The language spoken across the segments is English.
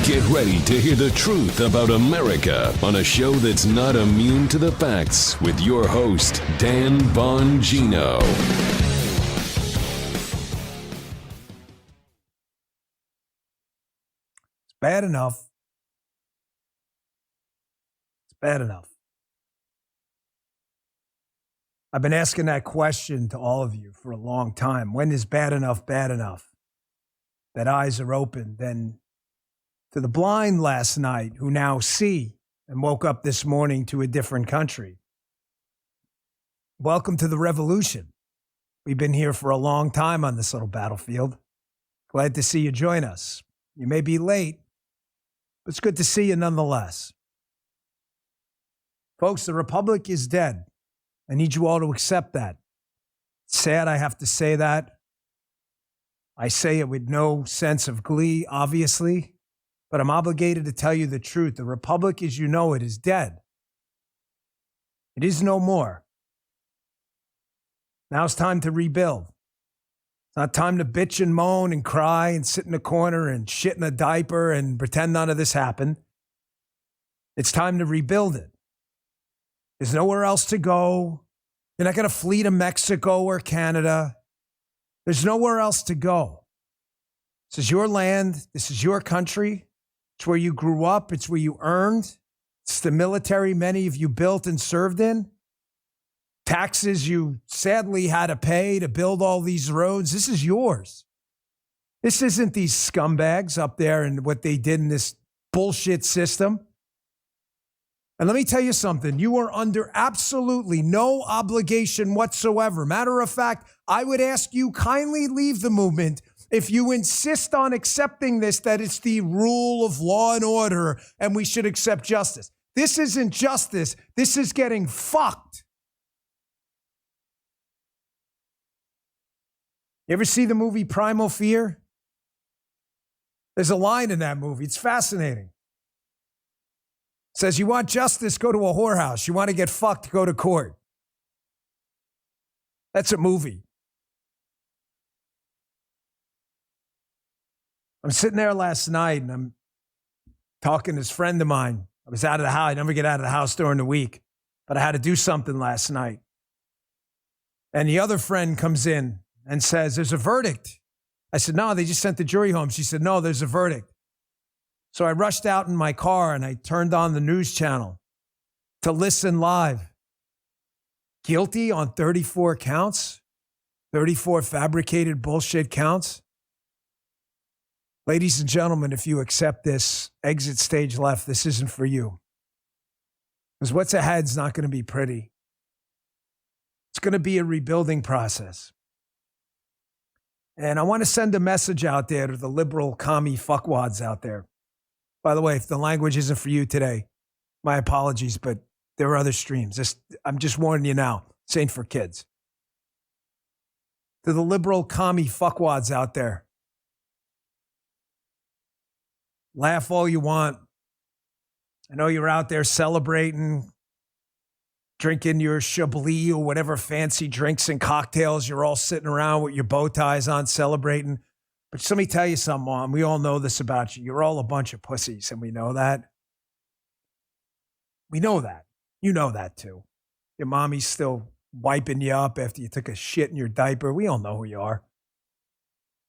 Get ready to hear the truth about America on a show that's not immune to the facts with your host, Dan Bongino. It's bad enough. It's bad enough. I've been asking that question to all of you for a long time. When is bad enough bad enough? That eyes are open. Then to the blind last night who now see and woke up this morning to a different country. Welcome to the revolution. We've been here for a long time on this little battlefield. Glad to see you join us. You may be late, but it's good to see you nonetheless. Folks, the Republic is dead. I need you all to accept that. It's sad I have to say that. I say it with no sense of glee, obviously, but I'm obligated to tell you the truth. The Republic as you know it is dead. It is no more. Now it's time to rebuild. It's not time to bitch and moan and cry and sit in a corner and shit in a diaper and pretend none of this happened. It's time to rebuild it. There's nowhere else to go. You're not going to flee to Mexico or Canada. There's nowhere else to go. This is your land. This is your country. It's where you grew up. It's where you earned. It's the military many of you built and served in. Taxes you sadly had to pay to build all these roads. This is yours. This isn't these scumbags up there and what they did in this bullshit system. And let me tell you something. You are under absolutely no obligation whatsoever. Matter of fact, I would ask you kindly leave the movement if you insist on accepting this, that it's the rule of law and order and we should accept justice. This isn't justice. This is getting fucked. You ever see the movie Primal Fear? There's a line in that movie. It's fascinating. It says, you want justice, go to a whorehouse. You want to get fucked, go to court. That's a movie. I'm sitting there last night and I'm talking to this friend of mine. I was out of the house. I never get out of the house during the week, but I had to do something last night. And the other friend comes in and says, there's a verdict. I said, no, they just sent the jury home. She said, no, there's a verdict. So I rushed out in my car and I turned on the news channel to listen live. Guilty on 34 counts, 34 fabricated bullshit counts. Ladies and gentlemen, if you accept this, exit stage left, this isn't for you. Because what's ahead is not going to be pretty. It's going to be a rebuilding process. And I want to send a message out there to the liberal commie fuckwads out there. By the way, if the language isn't for you today, my apologies, but there are other streams. I'm just warning you now. This ain't for kids. To the liberal commie fuckwads out there. Laugh all you want. I know you're out there celebrating, drinking your Chablis or whatever fancy drinks and cocktails. You're all sitting around with your bow ties on celebrating. But let me tell you something, Mom. We all know this about you. You're all a bunch of pussies, and we know that. We know that. You know that, too. Your mommy's still wiping you up after you took a shit in your diaper. We all know who you are.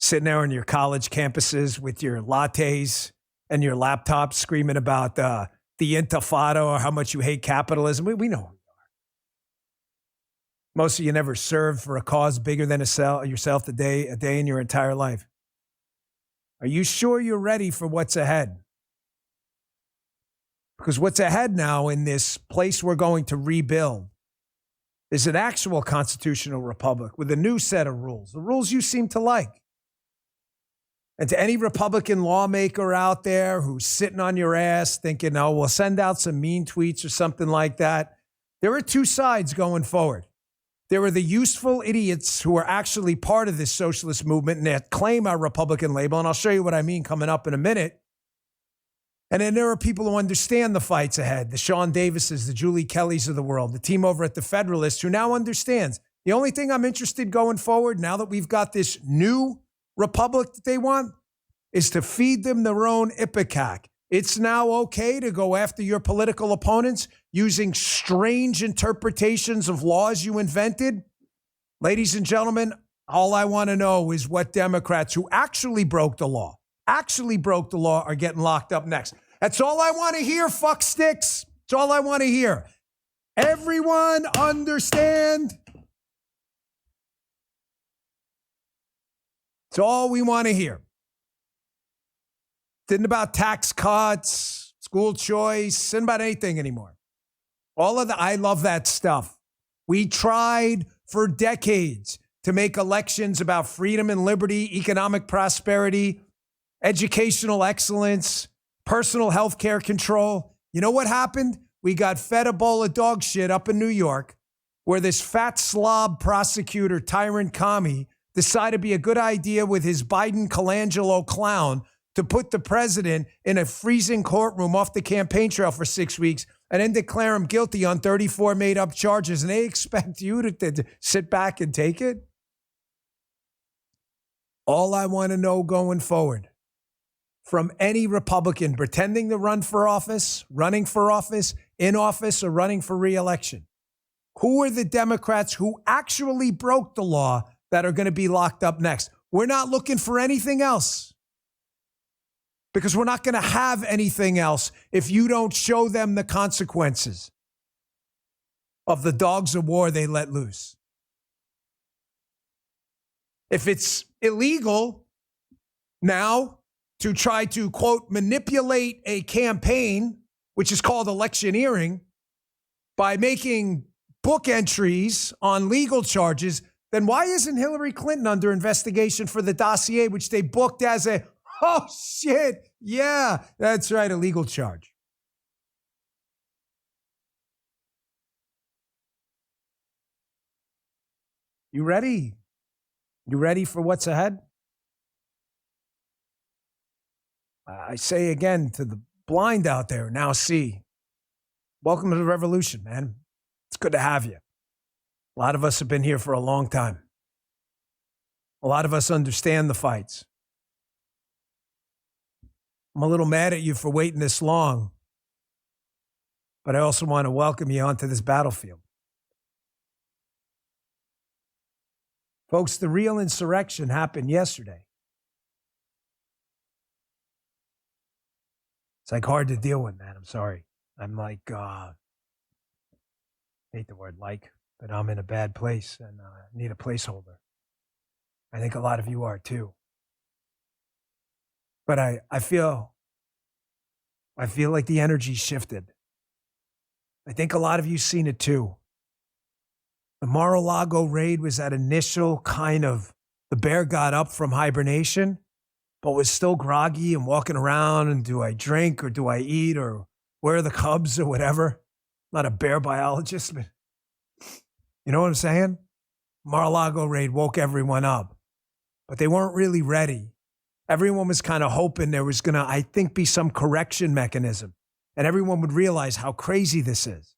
Sitting there on your college campuses with your lattes and your laptops screaming about the intifada or how much you hate capitalism. We know who you are. Most of you never served for a cause bigger than yourself a day in your entire life. Are you sure you're ready for what's ahead? Because what's ahead now in this place we're going to rebuild is an actual constitutional republic with a new set of rules, the rules you seem to like. And to any Republican lawmaker out there who's sitting on your ass thinking, oh, we'll send out some mean tweets or something like that, there are two sides going forward. There are the useful idiots who are actually part of this socialist movement and that claim our Republican label, and I'll show you what I mean coming up in a minute. And then there are people who understand the fights ahead, the Sean Davises, the Julie Kellys of the world, the team over at the Federalist who now understands. The only thing I'm interested going forward, now that we've got this new republic that they want, is to feed them their own ipecac. It's now okay to go after your political opponents using strange interpretations of laws you invented. Ladies and gentlemen, all I want to know is what Democrats who actually broke the law are getting locked up next. That's all I want to hear, fuck sticks. That's all I want to hear. Everyone understand? It's all we want to hear. It isn't about tax cuts, school choice, it isn't about anything anymore. All of that, I love that stuff. We tried for decades to make elections about freedom and liberty, economic prosperity, educational excellence, personal health care control. You know what happened? We got fed a bowl of dog shit up in New York where this fat slob prosecutor, Tyrant Kami, decided to be a good idea with his Biden Colangelo clown to put the president in a freezing courtroom off the campaign trail for 6 weeks and then declare him guilty on 34 made-up charges. And they expect you to sit back and take it? All I want to know going forward from any Republican pretending to run for office, running for office, in office, or running for re-election, who are the Democrats who actually broke the law that are going to be locked up next? We're not looking for anything else because we're not going to have anything else if you don't show them the consequences of the dogs of war they let loose. If it's illegal now to try to, quote, manipulate a campaign, which is called electioneering, by making book entries on legal charges, then why isn't Hillary Clinton under investigation for the dossier, which they booked as a, oh, shit, yeah, that's right, a legal charge? You ready? You ready for what's ahead? I say again to the blind out there, now see. Welcome to the revolution, man. It's good to have you. A lot of us have been here for a long time. A lot of us understand the fights. I'm a little mad at you for waiting this long, but I also want to welcome you onto this battlefield. Folks, the real insurrection happened yesterday. It's like hard to deal with, man. I'm sorry. I'm like, hate the word like, but I'm in a bad place and need a placeholder. I think a lot of you are too. But I feel like the energy shifted. I think a lot of you seen it too. The Mar-a-Lago raid was that initial kind of, the bear got up from hibernation, but was still groggy and walking around and do I drink or do I eat or where are the cubs or whatever? I'm not a bear biologist, but you know what I'm saying? Mar-a-Lago raid woke everyone up, but they weren't really ready. Everyone was kind of hoping there was going to, I think, be some correction mechanism and everyone would realize how crazy this is.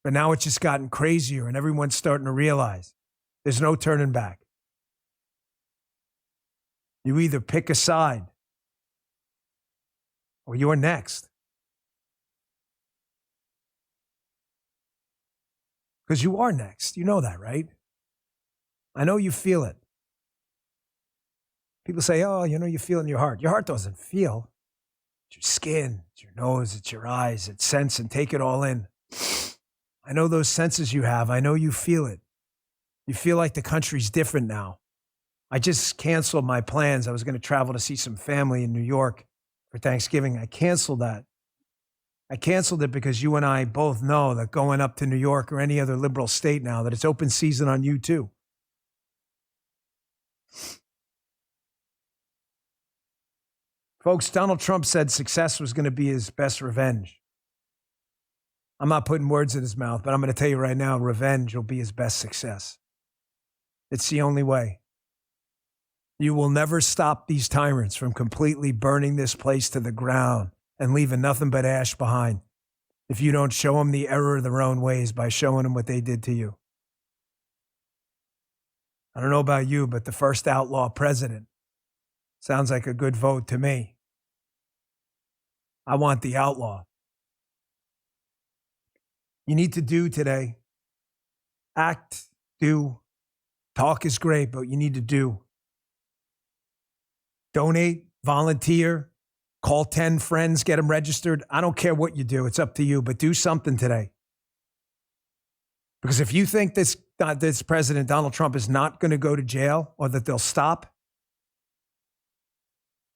But now it's just gotten crazier and everyone's starting to realize there's no turning back. You either pick a side or you're next. Because you are next. You know that, right? I know you feel it. People say, oh, you know, you feel it in your heart. Your heart doesn't feel. It's your skin, it's your nose, it's your eyes, it's sense and take it all in. I know those senses you have. I know you feel it. You feel like the country's different now. I just canceled my plans. I was going to travel to see some family in New York for Thanksgiving. I canceled that. I canceled it because you and I both know that going up to New York or any other liberal state now, that it's open season on you too. Folks, Donald Trump said success was going to be his best revenge. I'm not putting words in his mouth, but I'm going to tell you right now, revenge will be his best success. It's the only way. You will never stop these tyrants from completely burning this place to the ground and leaving nothing but ash behind if you don't show them the error of their own ways by showing them what they did to you. I don't know about you, but the first outlaw president Sounds like a good vote to me. I want the outlaw. You need to do today. Act, do. Talk is great, but you need to do. Donate, volunteer, call 10 friends, get them registered. I don't care what you do. It's up to you, but do something today. Because if you think this president, Donald Trump, is not going to go to jail or that they'll stop,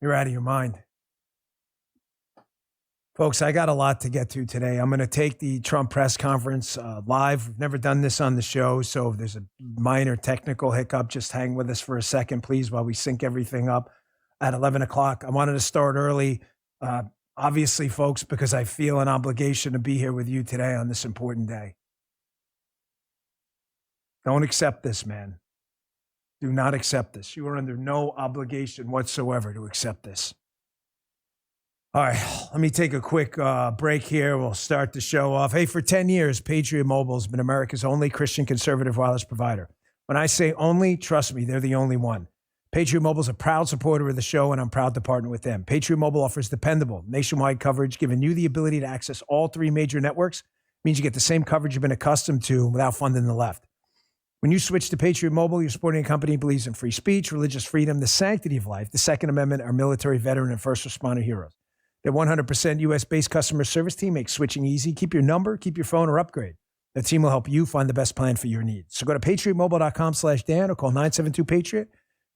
you're out of your mind. Folks, I got a lot to get to today. I'm going to take the Trump press conference live. We've never done this on the show, so if there's a minor technical hiccup, just hang with us for a second, please, while we sync everything up at 11 o'clock. I wanted to start early, obviously, folks, because I feel an obligation to be here with you today on this important day. Don't accept this, man. Do not accept this. You are under no obligation whatsoever to accept this. All right, let me take a quick break here. We'll start the show off. Hey, for 10 years, Patriot Mobile has been America's only Christian conservative wireless provider. When I say only, trust me, they're the only one. Patriot Mobile is a proud supporter of the show, and I'm proud to partner with them. Patriot Mobile offers dependable, nationwide coverage, giving you the ability to access all three major networks. It means you get the same coverage you've been accustomed to without funding the left. When you switch to Patriot Mobile, you're supporting a company that believes in free speech, religious freedom, the sanctity of life, the Second Amendment, our military, veteran, and first responder heroes. Their 100% U.S.-based customer service team makes switching easy. Keep your number, keep your phone, or upgrade. The team will help you find the best plan for your needs. So go to patriotmobile.com/Dan or call 972-PATRIOT.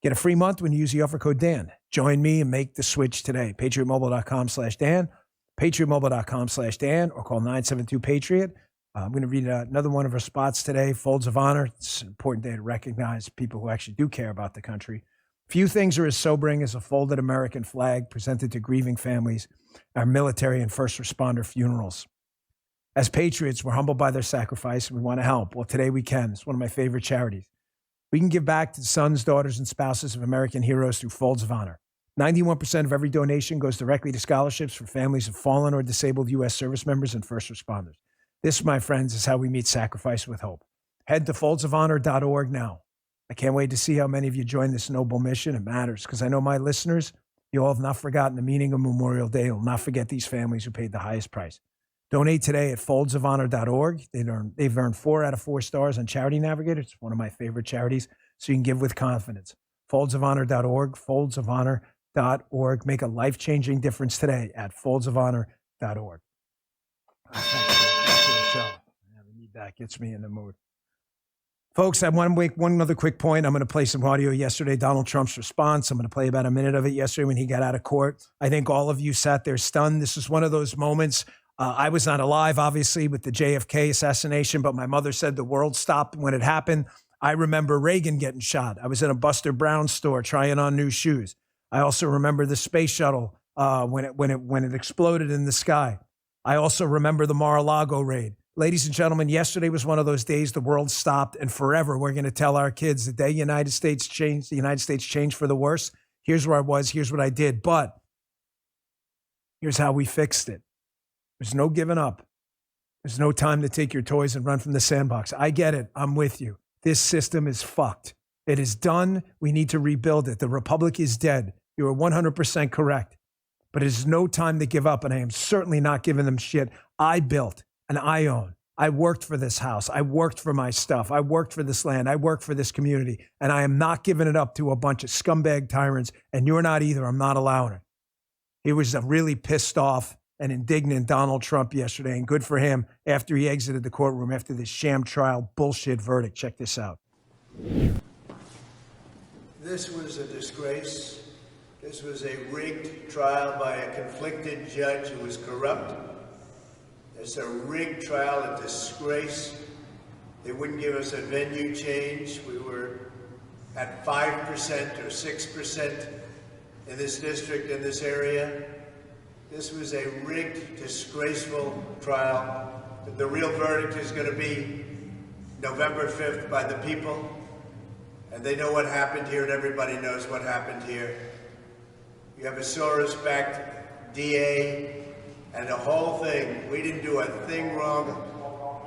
Get a free month when you use the offer code Dan. Join me and make the switch today. patriotmobile.com/Dan, patriotmobile.com/Dan, or call 972-PATRIOT. I'm going to read another one of our spots today, Folds of Honor. It's an important day to recognize people who actually do care about the country. Few things are as sobering as a folded American flag presented to grieving families, our military and first responder funerals. As patriots, we're humbled by their sacrifice and we want to help. Well, today we can. It's one of my favorite charities. We can give back to the sons, daughters, and spouses of American heroes through Folds of Honor. 91% of every donation goes directly to scholarships for families of fallen or disabled U.S. service members and first responders. This, my friends, is how we meet sacrifice with hope. Head to foldsofhonor.org now. I can't wait to see how many of you join this noble mission. It matters because I know my listeners, you all have not forgotten the meaning of Memorial Day. You'll not forget these families who paid the highest price. Donate today at foldsofhonor.org. They've earned 4 out of 4 stars on Charity Navigator. It's one of my favorite charities, so you can give with confidence. Foldsofhonor.org, foldsofhonor.org. Make a life-changing difference today at foldsofhonor.org. Thanks for the show. Yeah, we need that. Gets me in the mood. Folks, I want to make one other quick point. I'm going to play some audio yesterday, Donald Trump's response. I'm going to play about a minute of it yesterday when he got out of court. I think all of you sat there stunned. This is one of those moments. I was not alive, obviously, with the JFK assassination, but my mother said the world stopped when it happened. I remember Reagan getting shot. I was in a Buster Brown store trying on new shoes. I also remember the space shuttle when it exploded in the sky. I also remember the Mar-a-Lago raid. Ladies and gentlemen, yesterday was one of those days the world stopped, and forever we're going to tell our kids the day the United States changed for the worse. Here's where I was. Here's what I did. But here's how we fixed it. There's no giving up. There's no time to take your toys and run from the sandbox. I get it. I'm with you. This system is fucked. It is done. We need to rebuild it. The republic is dead. You are 100% correct. But it is no time to give up, and I am certainly not giving them shit. I built and I own. I worked for this house. I worked for my stuff. I worked for this land. I worked for this community, and I am not giving it up to a bunch of scumbag tyrants, and you're not either. I'm not allowing it. He was a really pissed off and indignant Donald Trump yesterday, and good for him after he exited the courtroom after this sham trial bullshit verdict. Check this out. This was a disgrace. This was a rigged trial by a conflicted judge who was corrupt. It's a rigged trial, a disgrace. They wouldn't give us a venue change. We were at 5% or 6% in this district, in this area. This was a rigged, disgraceful trial. The real verdict is going to be November 5th by the people. And they know what happened here, and everybody knows what happened here. You have a Soros-backed DA and the whole thing. We didn't do a thing wrong.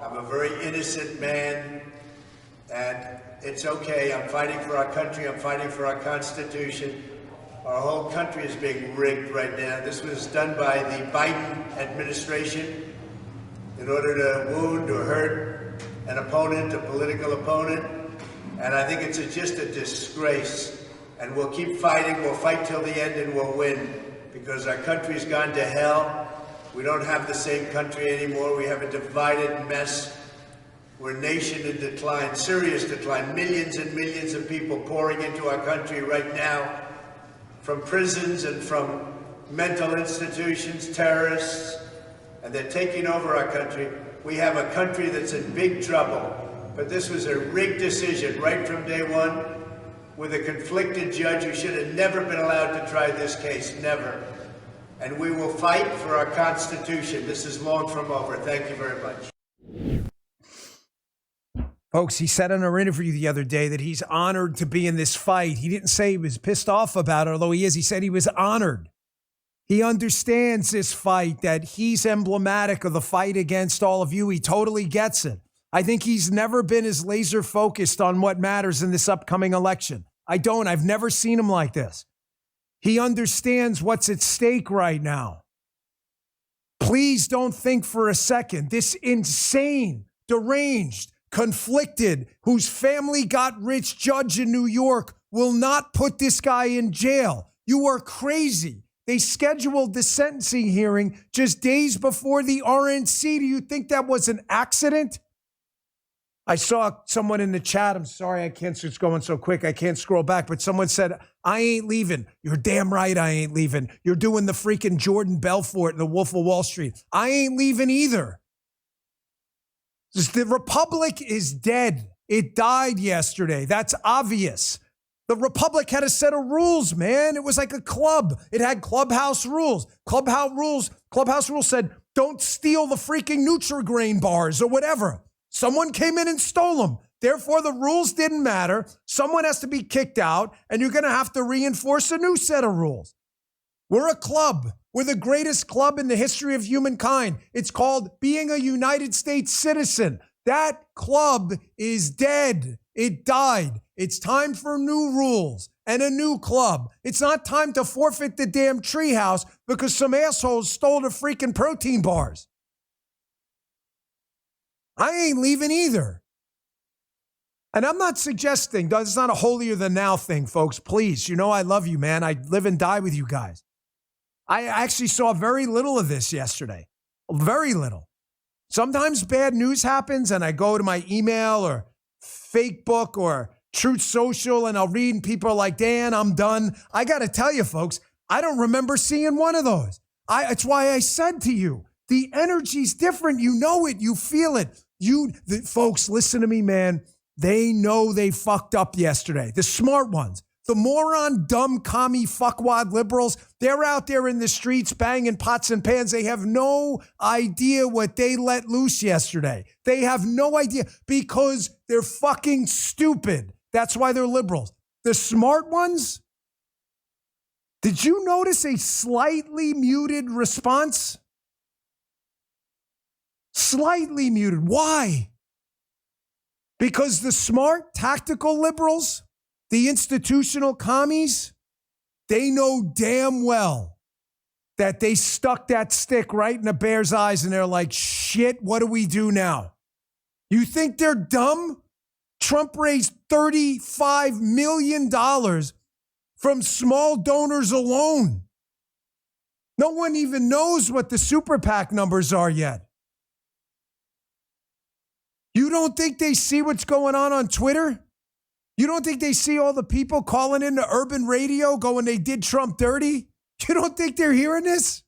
I'm a very innocent man, and it's okay. I'm fighting for our country. I'm fighting for our Constitution. Our whole country is being rigged right now. This was done by the Biden administration in order to wound or hurt an opponent, a political opponent. And I think it's just a disgrace. And we'll keep fighting. We'll fight till the end and we'll win, because our country's gone to hell. We don't have the same country anymore. We have a divided mess. We're a nation in decline, serious decline. Millions and millions of people pouring into our country right now from prisons and from mental institutions, terrorists, and they're taking over our country. We have a country that's in big trouble. But this was a rigged decision right from day one, with a conflicted judge who should have never been allowed to try this case, never. And we will fight for our Constitution. This is long from over. Thank you very much. Folks, he said in our interview the other day that he's honored to be in this fight. He didn't say he was pissed off about it, although he is. He said he was honored. He understands this fight, that he's emblematic of the fight against all of you. He totally gets it. I think he's never been as laser focused on what matters in this upcoming election. I don't. I've never seen him like this. He understands what's at stake right now. Please don't think for a second this insane, deranged, conflicted, whose family got rich judge in New York will not put this guy in jail. You are crazy. They scheduled the sentencing hearing just days before the RNC. Do you think that was an accident? I saw someone in the chat. I'm sorry, it's going so quick. I can't scroll back, but someone said, I ain't leaving. You're damn right I ain't leaving. You're doing the freaking Jordan Belfort in the Wolf of Wall Street. I ain't leaving either. The Republic is dead. It died yesterday. That's obvious. The Republic had a set of rules, man. It was like a club. It had clubhouse rules. Clubhouse rules said, don't steal the freaking Nutri-Grain bars or whatever. Someone came in and stole them. Therefore, the rules didn't matter. Someone has to be kicked out, and you're going to have to reinforce a new set of rules. We're a club. We're the greatest club in the history of humankind. It's called being a United States citizen. That club is dead. It died. It's time for new rules and a new club. It's not time to forfeit the damn treehouse because some assholes stole the freaking protein bars. I ain't leaving either. And I'm not suggesting, it's not a holier than thou thing, folks. Please, you know I love you, man. I live and die with you guys. I actually saw very little of this yesterday. Very little. Sometimes bad news happens and I go to my email or Facebook or Truth Social and I'll read and people are like, Dan, I'm done. I got to tell you, folks, I don't remember seeing one of those. It's why I said to you, the energy's different. You know it. You feel it. Folks, listen to me, man. They know they fucked up yesterday. The smart ones. The moron, dumb, commie, fuckwad liberals, they're out there in the streets banging pots and pans. They have no idea what they let loose yesterday. They have no idea because they're fucking stupid. That's why they're liberals. The smart ones, did you notice a slightly muted response? Slightly muted. Why? Because the smart, tactical liberals, the institutional commies, they know damn well that they stuck that stick right in the bear's eyes and they're like, shit, what do we do now? You think they're dumb? Trump raised $35 million from small donors alone. No one even knows what the super PAC numbers are yet. You don't think they see what's going on Twitter? You don't think they see all the people calling into urban radio going, they did Trump dirty? You don't think they're hearing this?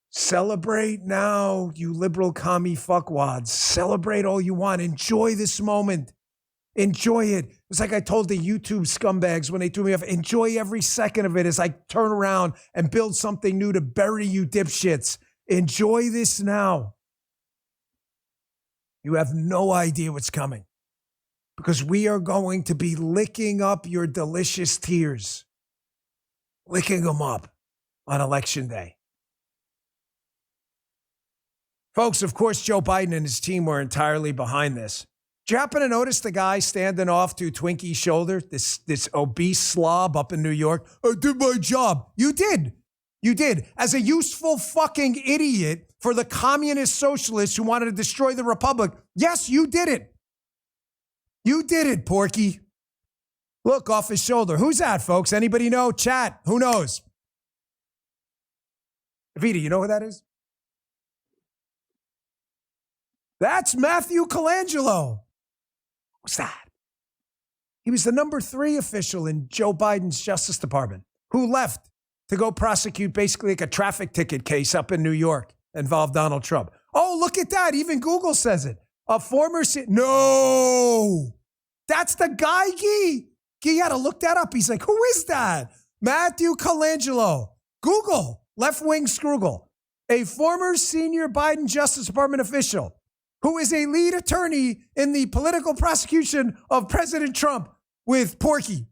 Celebrate now, you liberal commie fuckwads. Celebrate all you want. Enjoy this moment. Enjoy it. It's like I told the YouTube scumbags when they threw me off. Enjoy every second of it as I turn around and build something new to bury you dipshits. Enjoy this now. You have no idea what's coming because we are going to be licking up your delicious tears, licking them up on Election Day. Folks, of course, Joe Biden and his team were entirely behind this. Did you happen to notice the guy standing off to Twinkie's shoulder, this obese slob up in New York? I did my job. You did. You did. As a useful fucking idiot for the communist socialists who wanted to destroy the republic. Yes, you did it. You did it, Porky. Look, off his shoulder. Who's that, folks? Anybody know? Chat. Who knows? Vita, you know who that is? That's Matthew Colangelo. What's that? He was the number 3 official in Joe Biden's Justice Department who left to go prosecute basically like a traffic ticket case up in New York that involved Donald Trump. Oh, look at that. Even Google says it. A former... No! That's the guy, Guy. Guy had to look that up. He's like, who is that? Matthew Colangelo. Google. Left-wing Scroogle. A former senior Biden Justice Department official who is a lead attorney in the political prosecution of President Trump with Porky.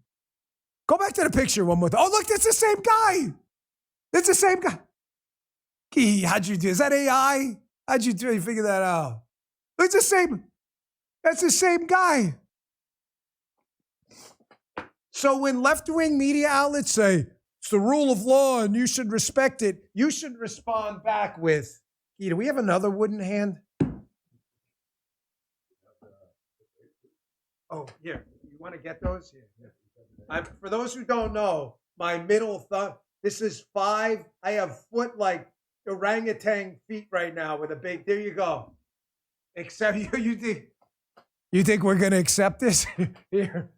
Go back to the picture one more time. Oh, look, that's the same guy. That's the same guy. Gee, how'd you do? Is that AI? How'd you do? You figure that out? It's the same. That's the same guy. So when left-wing media outlets say, it's the rule of law and you should respect it, you should respond back with, do we have another wooden hand? Oh, here. You want to get those? Yeah. For those who don't know, my middle thumb, this is 5. I have foot like orangutan feet right now with a big, there you go. Except you think we're going to accept this? Here.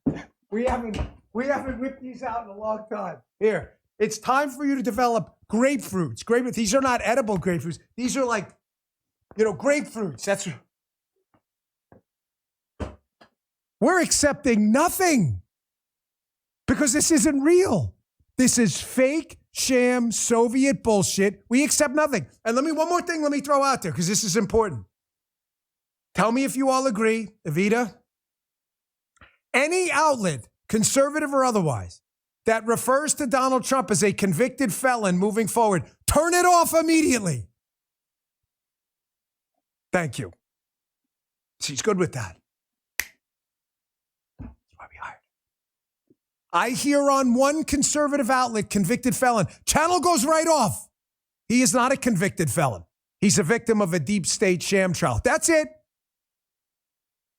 We haven't whipped these out in a long time. Here. It's time for you to develop grapefruits. Grapefruits. These are not edible grapefruits. These are like, grapefruits. That's... We're accepting nothing because this isn't real. This is fake, sham, Soviet bullshit. We accept nothing. And one more thing let me throw out there because this is important. Tell me if you all agree, Evita. Any outlet, conservative or otherwise, that refers to Donald Trump as a convicted felon moving forward, turn it off immediately. Thank you. She's good with that. I hear on one conservative outlet, convicted felon. Channel goes right off. He is not a convicted felon. He's a victim of a deep state sham trial. That's it.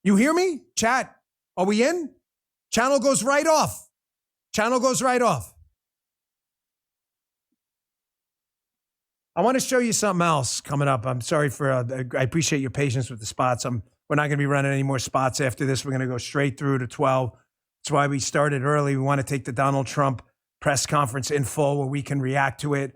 You hear me? Chat. Are we in? Channel goes right off. Channel goes right off. I want to show you something else coming up. I'm sorry for, I appreciate your patience with the spots. We're not going to be running any more spots after this. We're going to go straight through to 12. That's why we started early. We want to take the Donald Trump press conference in full where we can react to it.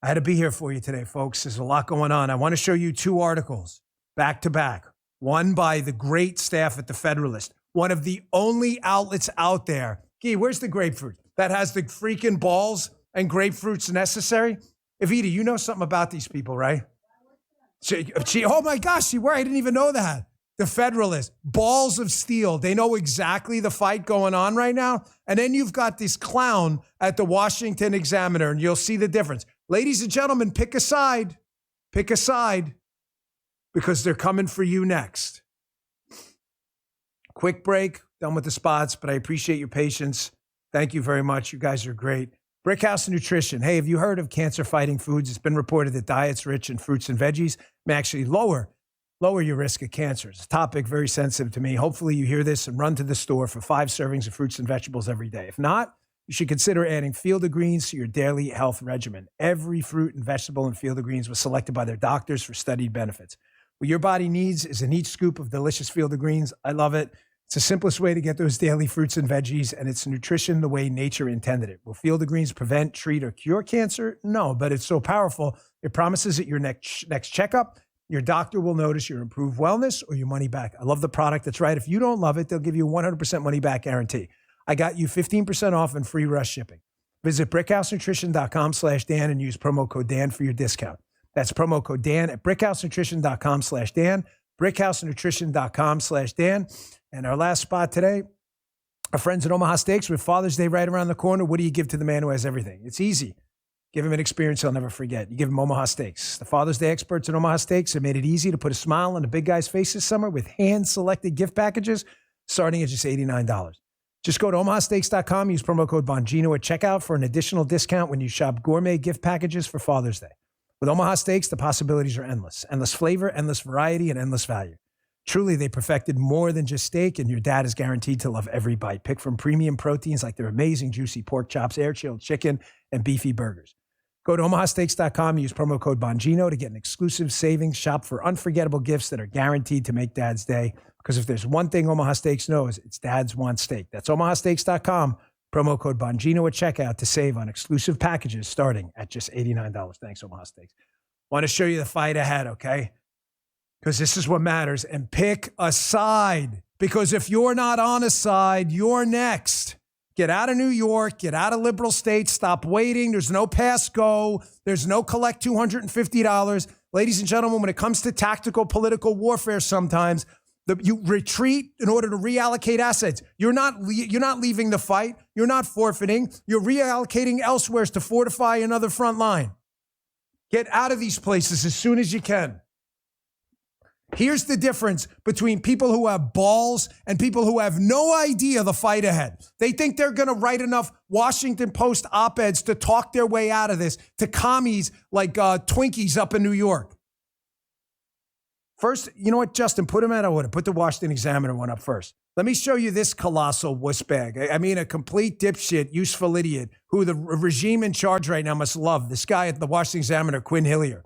I had to be here for you today, folks. There's a lot going on. I want to show you 2 articles back to back. One by the great staff at the Federalist, one of the only outlets out there. Gee, where's the grapefruit that has the freaking balls and grapefruits necessary? Evita, you know something about these people, right? Oh my gosh, I didn't even know that. The Federalist, balls of steel. They know exactly the fight going on right now. And then you've got this clown at the Washington Examiner, and you'll see the difference. Ladies and gentlemen, pick a side. Pick a side, because they're coming for you next. Quick break, done with the spots, but I appreciate your patience. Thank you very much. You guys are great. Brickhouse Nutrition. Hey, have you heard of cancer-fighting foods? It's been reported that diets rich in fruits and veggies may actually lower your risk of cancer. It's a topic very sensitive to me. Hopefully you hear this and run to the store for 5 servings of fruits and vegetables every day. If not, you should consider adding Field of Greens to your daily health regimen. Every fruit and vegetable in Field of Greens was selected by their doctors for studied benefits. What your body needs is a neat scoop of delicious Field of Greens. I love it. It's the simplest way to get those daily fruits and veggies, and it's nutrition the way nature intended it. Will Field of Greens prevent, treat, or cure cancer? No, but it's so powerful, it promises at your next checkup, your doctor will notice your improved wellness or your money back. I love the product. That's right. If you don't love it, they'll give you a 100% money back guarantee. I got you 15% off and free rush shipping. Visit brickhousenutrition.com/Dan and use promo code Dan for your discount. That's promo code Dan at brickhousenutrition.com/Dan, brickhousenutrition.com/Dan. And our last spot today, our friends at Omaha Steaks with Father's Day right around the corner. What do you give to the man who has everything? It's easy. Give him an experience he'll never forget. You give him Omaha Steaks. The Father's Day experts at Omaha Steaks have made it easy to put a smile on the big guy's face this summer with hand-selected gift packages starting at just $89. Just go to omahasteaks.com, use promo code Bongino at checkout for an additional discount when you shop gourmet gift packages for Father's Day. With Omaha Steaks, the possibilities are endless. Endless flavor, endless variety, and endless value. Truly, they perfected more than just steak, and your dad is guaranteed to love every bite. Pick from premium proteins like their amazing juicy pork chops, air-chilled chicken, and beefy burgers. Go to omahasteaks.com, use promo code Bongino to get an exclusive savings. Shop for unforgettable gifts that are guaranteed to make Dad's day. Because if there's one thing Omaha Steaks knows, it's dads want steak. That's omahasteaks.com, promo code Bongino at checkout to save on exclusive packages starting at just $89. Thanks, Omaha Steaks. Want to show you the fight ahead, okay? Because this is what matters. And pick a side. Because if you're not on a side, you're next. Get out of New York. Get out of liberal states. Stop waiting. There's no pass go. There's no collect $250. Ladies and gentlemen, when it comes to tactical political warfare sometimes, you retreat in order to reallocate assets. You're not leaving the fight. You're not forfeiting. You're reallocating elsewhere to fortify another front line. Get out of these places as soon as you can. Here's the difference between people who have balls and people who have no idea the fight ahead. They think they're going to write enough Washington Post op-eds to talk their way out of this to commies like Twinkies up in New York. First, you know what, Justin, put him out of order. Put the Washington Examiner one up first. Let me show you this colossal wussbag. I mean, a complete dipshit, useful idiot who the regime in charge right now must love. This guy at the Washington Examiner, Quinn Hillier.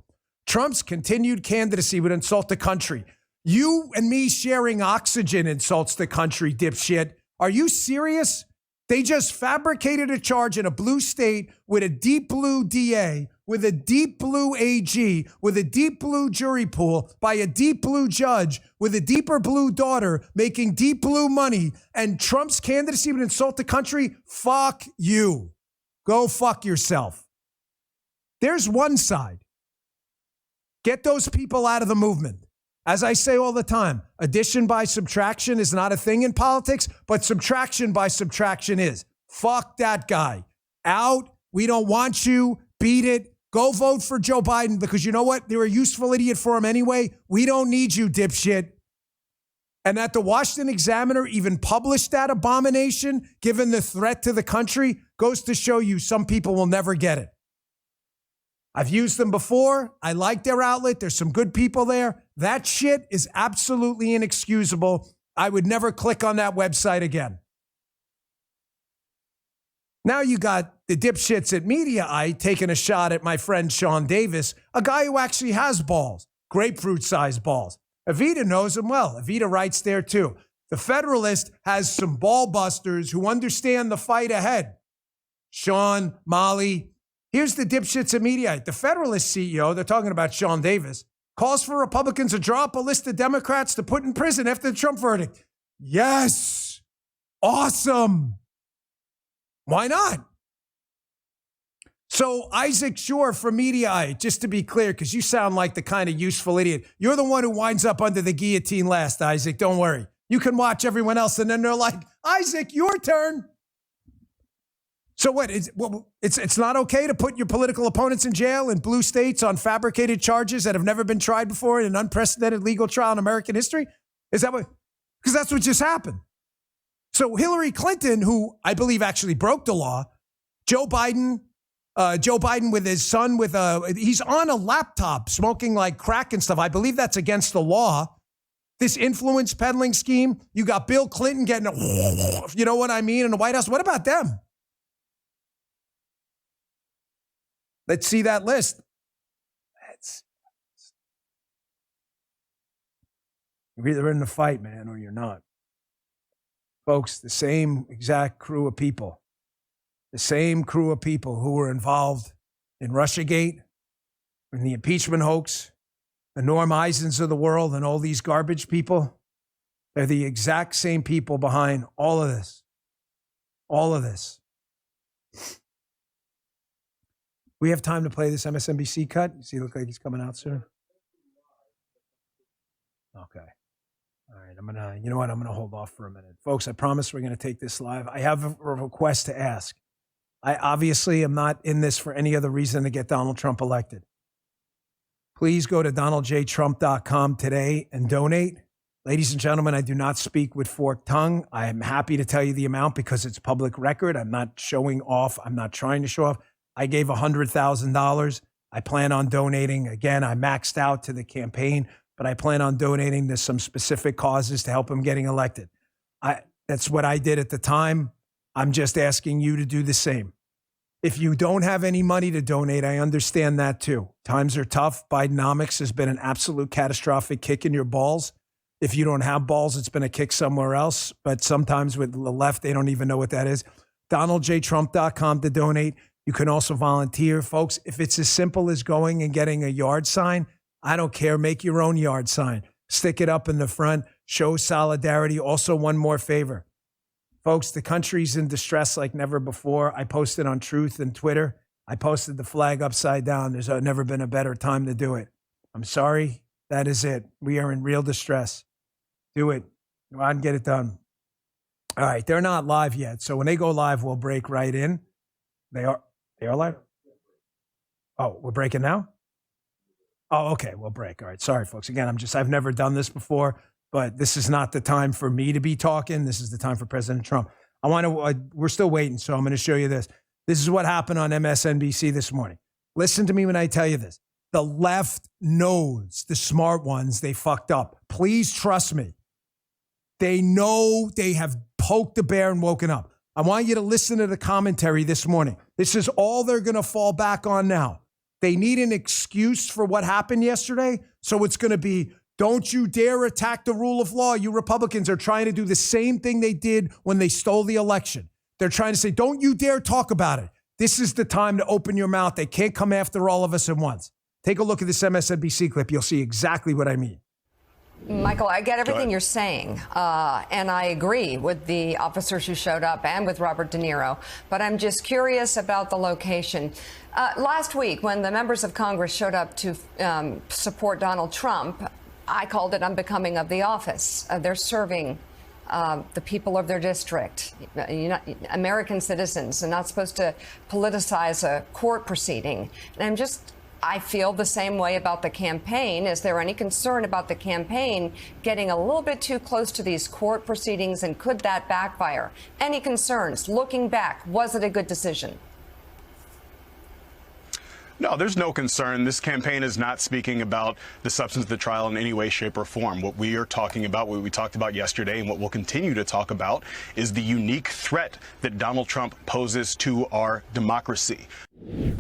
Trump's continued candidacy would insult the country. You and me sharing oxygen insults the country, dipshit. Are you serious? They just fabricated a charge in a blue state with a deep blue DA, with a deep blue AG, with a deep blue jury pool by a deep blue judge with a deeper blue daughter making deep blue money, and Trump's candidacy would insult the country? Fuck you. Go fuck yourself. There's one side. Get those people out of the movement. As I say all the time, addition by subtraction is not a thing in politics, but subtraction by subtraction is. Fuck that guy. Out. We don't want you. Beat it. Go vote for Joe Biden because you know what? They're a useful idiot for him anyway. We don't need you, dipshit. And that the Washington Examiner even published that abomination, given the threat to the country, goes to show you some people will never get it. I've used them before. I like their outlet. There's some good people there. That shit is absolutely inexcusable. I would never click on that website again. Now you got the dipshits at Mediaite taking a shot at my friend Sean Davis, a guy who actually has balls, grapefruit-sized balls. Evita knows him well. Evita writes there too. The Federalist has some ball busters who understand the fight ahead. Sean, Molly. Here's the dipshits at Mediaite. The Federalist CEO, they're talking about Sean Davis, calls for Republicans to draw up a list of Democrats to put in prison after the Trump verdict. Yes. Awesome. Why not? So Isaac Shore from Mediaite, just to be clear, because you sound like the kind of useful idiot. You're the one who winds up under the guillotine last, Isaac. Don't worry. You can watch everyone else, and then they're like, Isaac, your turn. So what? It's not okay to put your political opponents in jail in blue states on fabricated charges that have never been tried before in an unprecedented legal trial in American history? Is that what? Because that's what just happened. So Hillary Clinton, who I believe actually broke the law, Joe Biden with his son he's on a laptop smoking like crack and stuff. I believe that's against the law. This influence peddling scheme. You got Bill Clinton getting, you know what I mean, in the White House. What about them? Let's see that list. You're either in the fight, man, or you're not. Folks, the same exact crew of people. The same crew of people who were involved in Russiagate, in the impeachment hoax, the Norm Eisens of the world, and all these garbage people. They're the exact same people behind all of this. All of this. We have time to play this MSNBC cut. Does he look like he's coming out soon? Okay. All right. I'm going to hold off for a minute. Folks, I promise we're going to take this live. I have a request to ask. I obviously am not in this for any other reason to get Donald Trump elected. Please go to donaldjtrump.com today and donate. Ladies and gentlemen, I do not speak with forked tongue. I am happy to tell you the amount because it's public record. I'm not showing off. I'm not trying to show off. I gave $100,000. I plan on donating. Again, I maxed out to the campaign, but I plan on donating to some specific causes to help him getting elected. That's what I did at the time. I'm just asking you to do the same. If you don't have any money to donate, I understand that too. Times are tough. Bidenomics has been an absolute catastrophic kick in your balls. If you don't have balls, it's been a kick somewhere else. But sometimes with the left, they don't even know what that is. DonaldJTrump.com to donate. You can also volunteer. Folks, if it's as simple as going and getting a yard sign, I don't care. Make your own yard sign. Stick it up in the front. Show solidarity. Also, one more favor. Folks, the country's in distress like never before. I posted on Truth and Twitter. I posted the flag upside down. There's never been a better time to do it. I'm sorry. That is it. We are in real distress. Do it. Go out and get it done. All right. They're not live yet. So when they go live, we'll break right in. They are live? Oh, we're breaking now? Oh, okay. We'll break. All right. Sorry, folks. Again, I've never done this before. But this is not the time for me to be talking. This is the time for President Trump. We're still waiting, so I'm going to show you this. This is what happened on MSNBC this morning. Listen to me when I tell you this. The left knows, the smart ones, they fucked up. Please trust me. They know they have poked the bear and woken up. I want you to listen to the commentary this morning. This is all they're going to fall back on now. They need an excuse for what happened yesterday, so it's going to be, don't you dare attack the rule of law. You Republicans are trying to do the same thing they did when they stole the election. They're trying to say, don't you dare talk about it. This is the time to open your mouth. They can't come after all of us at once. Take a look at this MSNBC clip. You'll see exactly what I mean. Michael, I get everything you're saying, and I agree with the officers who showed up and with Robert De Niro, but I'm just curious about the location. Last week, when the members of Congress showed up to support Donald Trump, I called it unbecoming of the office. They're serving the people of their district, American citizens, and not supposed to politicize a court proceeding. And I feel the same way about the campaign. Is there any concern about the campaign getting a little bit too close to these court proceedings, and could that backfire? Any concerns? Looking back, was it a good decision? No, there's no concern. This campaign is not speaking about the substance of the trial in any way, shape, or form. What we are talking about, what we talked about yesterday, and what we'll continue to talk about, is the unique threat that Donald Trump poses to our democracy.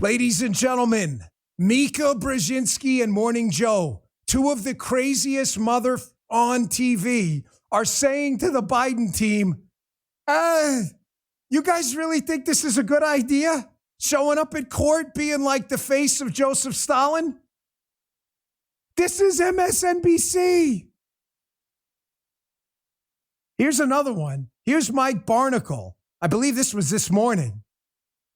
Ladies and gentlemen, Mika Brzezinski and Morning Joe, two of the craziest mother on TV, are saying to the Biden team, you guys really think this is a good idea? Showing up at court, being like the face of Joseph Stalin? This is MSNBC. Here's another one. Here's Mike Barnicle. I believe this was this morning.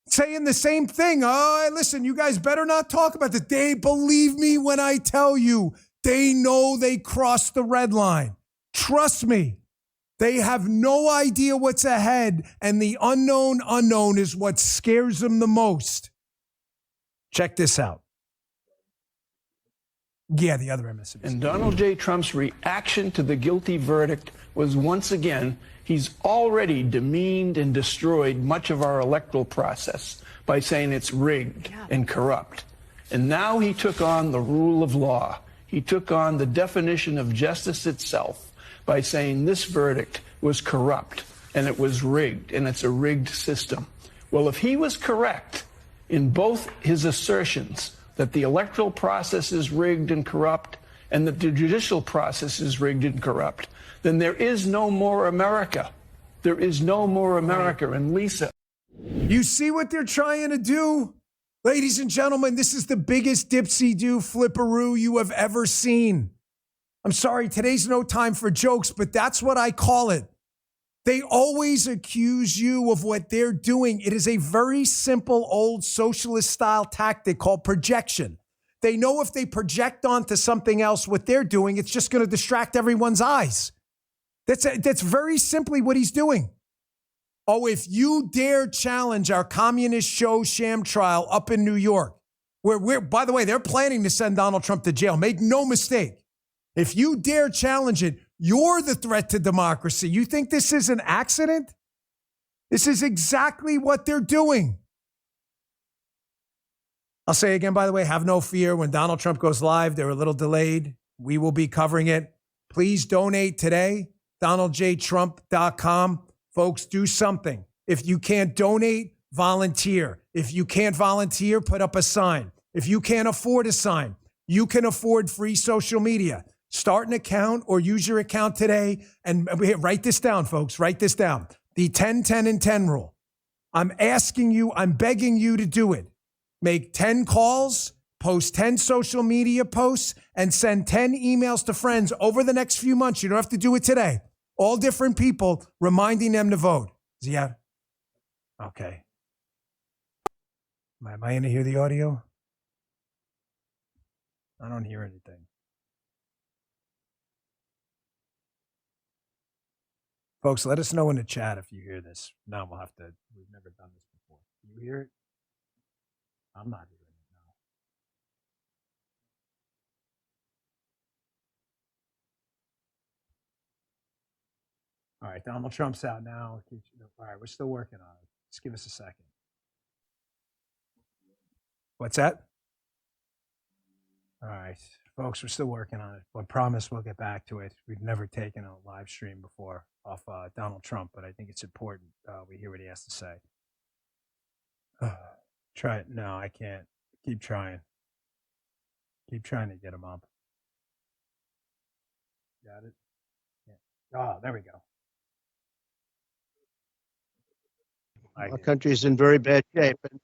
Saying the same thing. Oh, listen, you guys better not talk about this. They believe me when I tell you. They know they crossed the red line. Trust me. They have no idea what's ahead, and the unknown is what scares them the most. Check this out. Yeah, the other MSNBC. And Donald J. Trump's reaction to the guilty verdict was, once again, he's already demeaned and destroyed much of our electoral process by saying it's rigged and corrupt. And now he took on the rule of law. He took on the definition of justice itself by saying this verdict was corrupt and it was rigged and it's a rigged system. Well, if he was correct in both his assertions that the electoral process is rigged and corrupt and that the judicial process is rigged and corrupt, then there is no more America. There is no more America. And Lisa. You see what they're trying to do? Ladies and gentlemen, this is the biggest dipsy-do flipperoo you have ever seen. I'm sorry, today's no time for jokes, but that's what I call it. They always accuse you of what they're doing. It is a very simple old socialist style tactic called projection. They know if they project onto something else what they're doing, it's just going to distract everyone's eyes. That's very simply what he's doing. Oh, if you dare challenge our communist show sham trial up in New York, where by the way, they're planning to send Donald Trump to jail. Make no mistake. If you dare challenge it, you're the threat to democracy. You think this is an accident? This is exactly what they're doing. I'll say again, by the way, have no fear. When Donald Trump goes live, they're a little delayed. We will be covering it. Please donate today, DonaldJTrump.com. Folks, do something. If you can't donate, volunteer. If you can't volunteer, put up a sign. If you can't afford a sign, you can afford free social media. Start an account or use your account today. And write this down, folks. Write this down. The 10, 10, and 10 rule. I'm asking you, I'm begging you to do it. Make 10 calls, post 10 social media posts, and send 10 emails to friends over the next few months. You don't have to do it today. All different people, reminding them to vote. Is he out? Okay. Am I going to hear the audio? I don't hear anything. Folks, let us know in the chat if you hear this. No, we'll have to. We've never done this before. You hear it? I'm not hearing it now. All right, Donald Trump's out now. All right, we're still working on it. Just give us a second. What's that? All right, folks, we're still working on it. I promise we'll get back to it. We've never taken a live stream before off Donald Trump, but I think it's important we hear what he has to say. Try it. No, I can't. Keep trying. Keep trying to get him up. Got it? Yeah. Oh, there we go. Our country's in very bad shape. And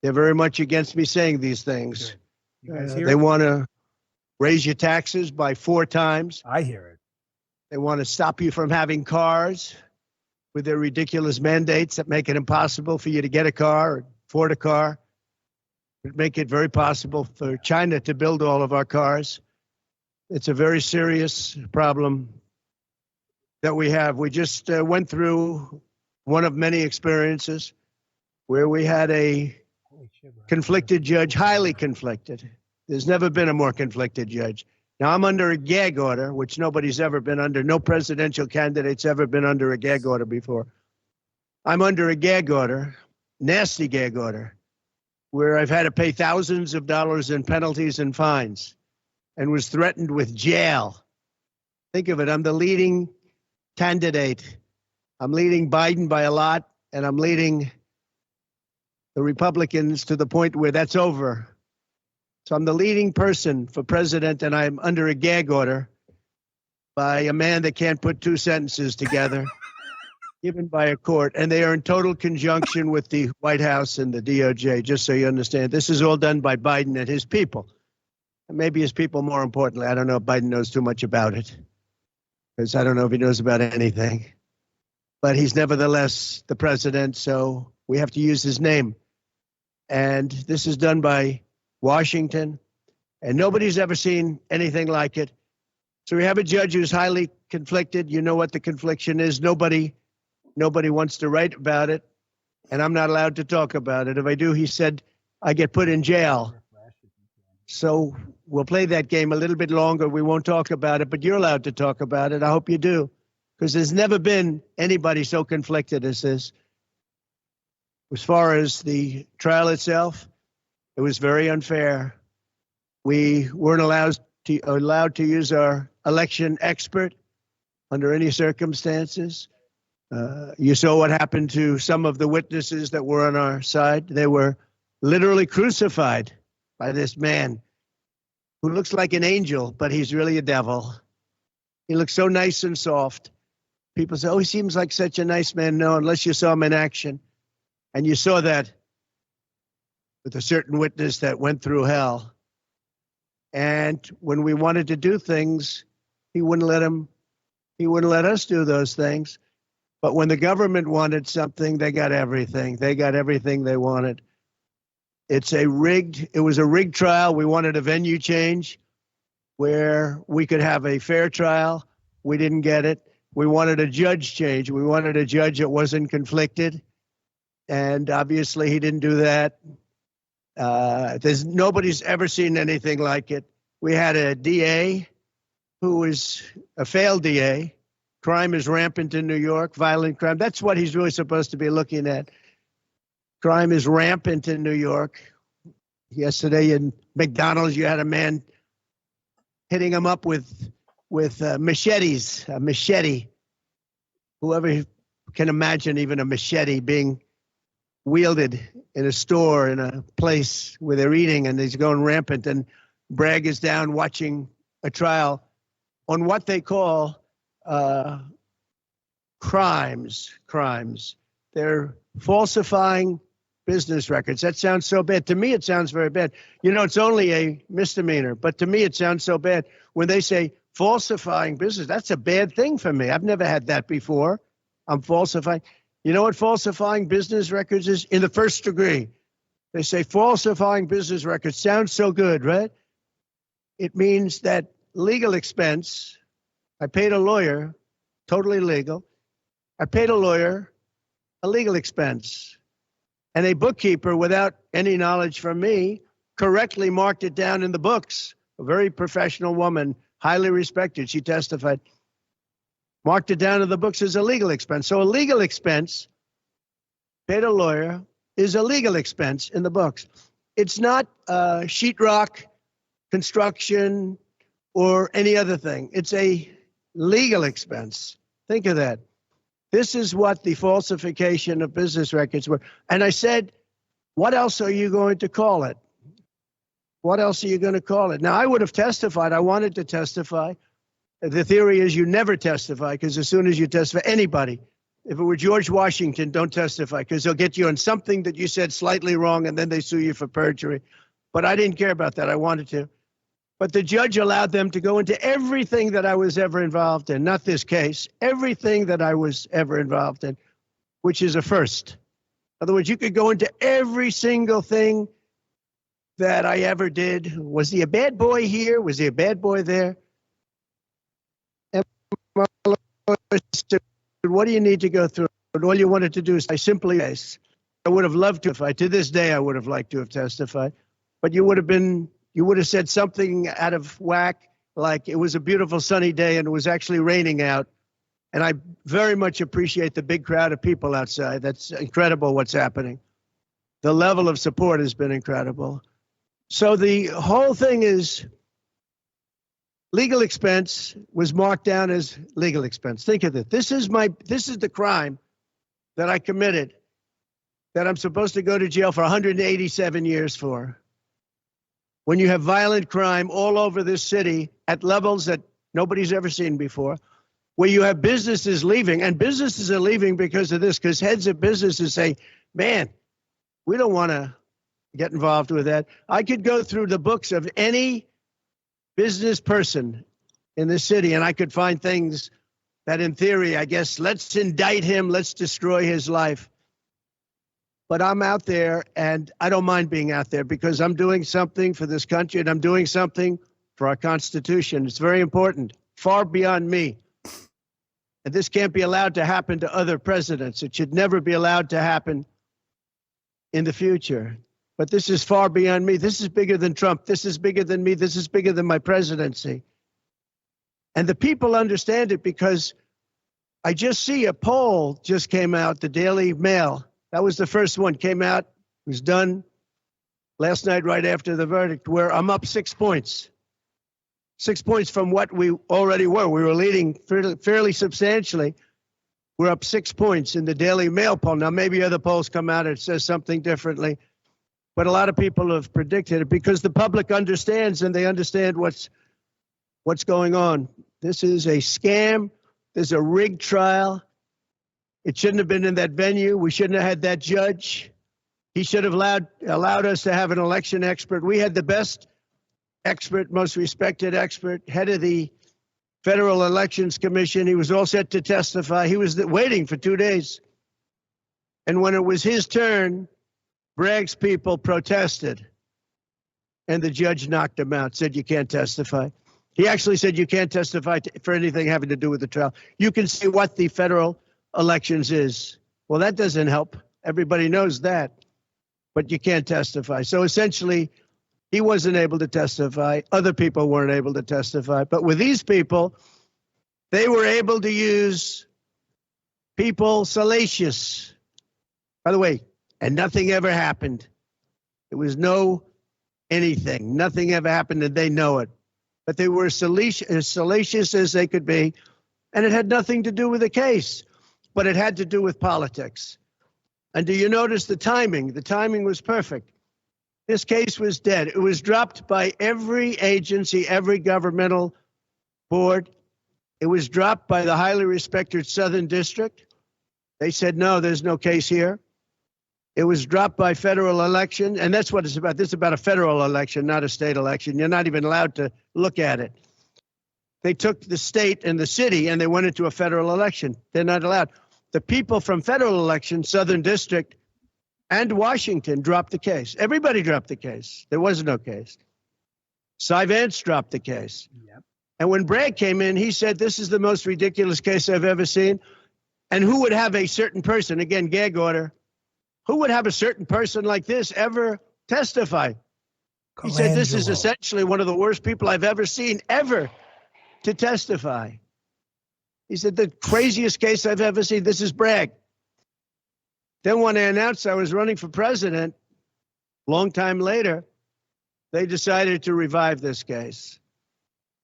they're very much against me saying these things. You guys hear they it? want to raise your taxes by 4 times. I hear it. They want to stop you from having cars with their ridiculous mandates that make it impossible for you to get a car or afford a car. It make it very possible for China to build all of our cars. It's a very serious problem that we have. We just went through one of many experiences where we had a conflicted judge, highly conflicted. There's never been a more conflicted judge. Now, I'm under a gag order, which nobody's ever been under. No presidential candidate's ever been under a gag order before. I'm under a gag order, nasty gag order, where I've had to pay thousands of dollars in penalties and fines and was threatened with jail. Think of it. I'm the leading candidate. I'm leading Biden by a lot, and I'm leading the Republicans to the point where that's over. So I'm the leading person for president, and I'm under a gag order by a man that can't put 2 sentences together, given by a court. And they are in total conjunction with the White House and the DOJ, just so you understand. This is all done by Biden and his people. And maybe his people more importantly. I don't know if Biden knows too much about it, because I don't know if he knows about anything. But he's nevertheless the president, so we have to use his name. And this is done by Washington, and nobody's ever seen anything like it. So we have a judge who's highly conflicted. You know what the confliction is. Nobody wants to write about it, and I'm not allowed to talk about it. If I do, he said, I get put in jail. So we'll play that game a little bit longer. We won't talk about it, but you're allowed to talk about it. I hope you do, because there's never been anybody so conflicted as this. As far as the trial itself, it was very unfair. We weren't allowed to use our election expert under any circumstances. You saw what happened to some of the witnesses that were on our side. They were literally crucified by this man who looks like an angel, but he's really a devil. He looks so nice and soft. People say, oh, he seems like such a nice man. No, unless you saw him in action. And you saw that with a certain witness that went through hell. And when we wanted to do things, he wouldn't let us do those things. But when the government wanted something, they got everything. They got everything they wanted. It was a rigged trial. We wanted a venue change where we could have a fair trial. We didn't get it. We wanted a judge change. We wanted a judge that wasn't conflicted. And obviously he didn't do that. Nobody's ever seen anything like it. We had a DA who was a failed DA. Crime is rampant in New York, violent crime. That's what he's really supposed to be looking at. Crime is rampant in New York. Yesterday in McDonald's, you had a man hitting him up with machetes, a machete. Whoever can imagine even a machete being wielded in a store, in a place where they're eating, and he's going rampant. And Bragg is down watching a trial on what they call crimes. They're falsifying business records. That sounds so bad. To me, it sounds very bad. You know, it's only a misdemeanor, but to me, it sounds so bad. When they say falsifying business, that's a bad thing for me. I've never had that before. I'm falsifying. You know what falsifying business records is? In the first degree. They say falsifying business records. Sounds so good, right? It means that legal expense. I paid a lawyer, totally legal. I paid a lawyer a legal expense. And a bookkeeper, without any knowledge from me, correctly marked it down in the books. A very professional woman, highly respected. She testified. Marked it down in the books as a legal expense. So a legal expense, paid a lawyer, is a legal expense in the books. It's not sheetrock, construction, or any other thing. It's a legal expense. Think of that. This is what the falsification of business records were. And I said, what else are you going to call it? What else are you going to call it? Now, I would have testified. I wanted to testify. The theory is you never testify, because as soon as you testify, anybody, if it were George Washington, don't testify, because they'll get you on something that you said slightly wrong, and then they sue you for perjury. But I didn't care about that. I wanted to. But the judge allowed them to go into everything that I was ever involved in, not this case, everything that I was ever involved in, which is a first. In other words, you could go into every single thing that I ever did. Was he a bad boy here? Was he a bad boy there? And what do you need to go through? And all you wanted to do is I simply, I would have loved to, to this day, I would have liked to have testified, but you would have said something out of whack, like it was a beautiful sunny day and it was actually raining out. And I very much appreciate the big crowd of people outside. That's incredible what's happening. The level of support has been incredible. So the whole thing is legal expense was marked down as legal expense. Think of it. This is the crime that I committed that I'm supposed to go to jail for 187 years for. When you have violent crime all over this city at levels that nobody's ever seen before, where you have businesses leaving, and businesses are leaving because of this, because heads of businesses say, man, we don't want to get involved with that. I could go through the books of any business person in this city, and I could find things that in theory, I guess, let's indict him, let's destroy his life. But I'm out there, and I don't mind being out there because I'm doing something for this country, and I'm doing something for our Constitution. It's very important, far beyond me. And this can't be allowed to happen to other presidents. It should never be allowed to happen in the future. But this is far beyond me. This is bigger than Trump. This is bigger than me. This is bigger than my presidency. And the people understand it because I just see a poll just came out, the Daily Mail. That was the first one, came out, was done last night right after the verdict, where I'm up 6 points. 6 points from what we already were. We were leading fairly substantially. We're up 6 points in the Daily Mail poll. Now, maybe other polls come out and it says something differently. But a lot of people have predicted it because the public understands, and they understand what's going on. This is a scam. There's a rigged trial. It shouldn't have been in that venue. We shouldn't have had that judge. He should have allowed us to have an election expert. We had the best expert, most respected expert, head of the Federal Elections Commission. He was all set to testify. He was waiting for 2 days. And when it was his turn, Bragg's people protested. And the judge knocked him out, said, you can't testify. He actually said you can't testify for anything having to do with the trial. You can say what the federal elections is. Well, that doesn't help. Everybody knows that. But you can't testify. So essentially, he wasn't able to testify. Other people weren't able to testify. But with these people, they were able to use people salacious. By the way, and nothing ever happened. There was no anything. Nothing ever happened, and they know it. But they were as salacious as they could be, and it had nothing to do with the case, but it had to do with politics. And do you notice the timing? The timing was perfect. This case was dead. It was dropped by every agency, every governmental board. It was dropped by the highly respected Southern District. They said, no, there's no case here. It was dropped by federal election, and that's what it's about. This is about a federal election, not a state election. You're not even allowed to look at it. They took the state and the city, and they went into a federal election. They're not allowed. The people from federal election, Southern District, and Washington dropped the case. Everybody dropped the case. There was no case. Cy Vance dropped the case. Yep. And when Bragg came in, he said, this is the most ridiculous case I've ever seen. And who would have a certain person, again, gag order, who would have a certain person like this ever testify? He said, this is essentially one of the worst people I've ever seen ever to testify. He said, the craziest case I've ever seen. This is Bragg. Then when I announced I was running for president, long time later, they decided to revive this case.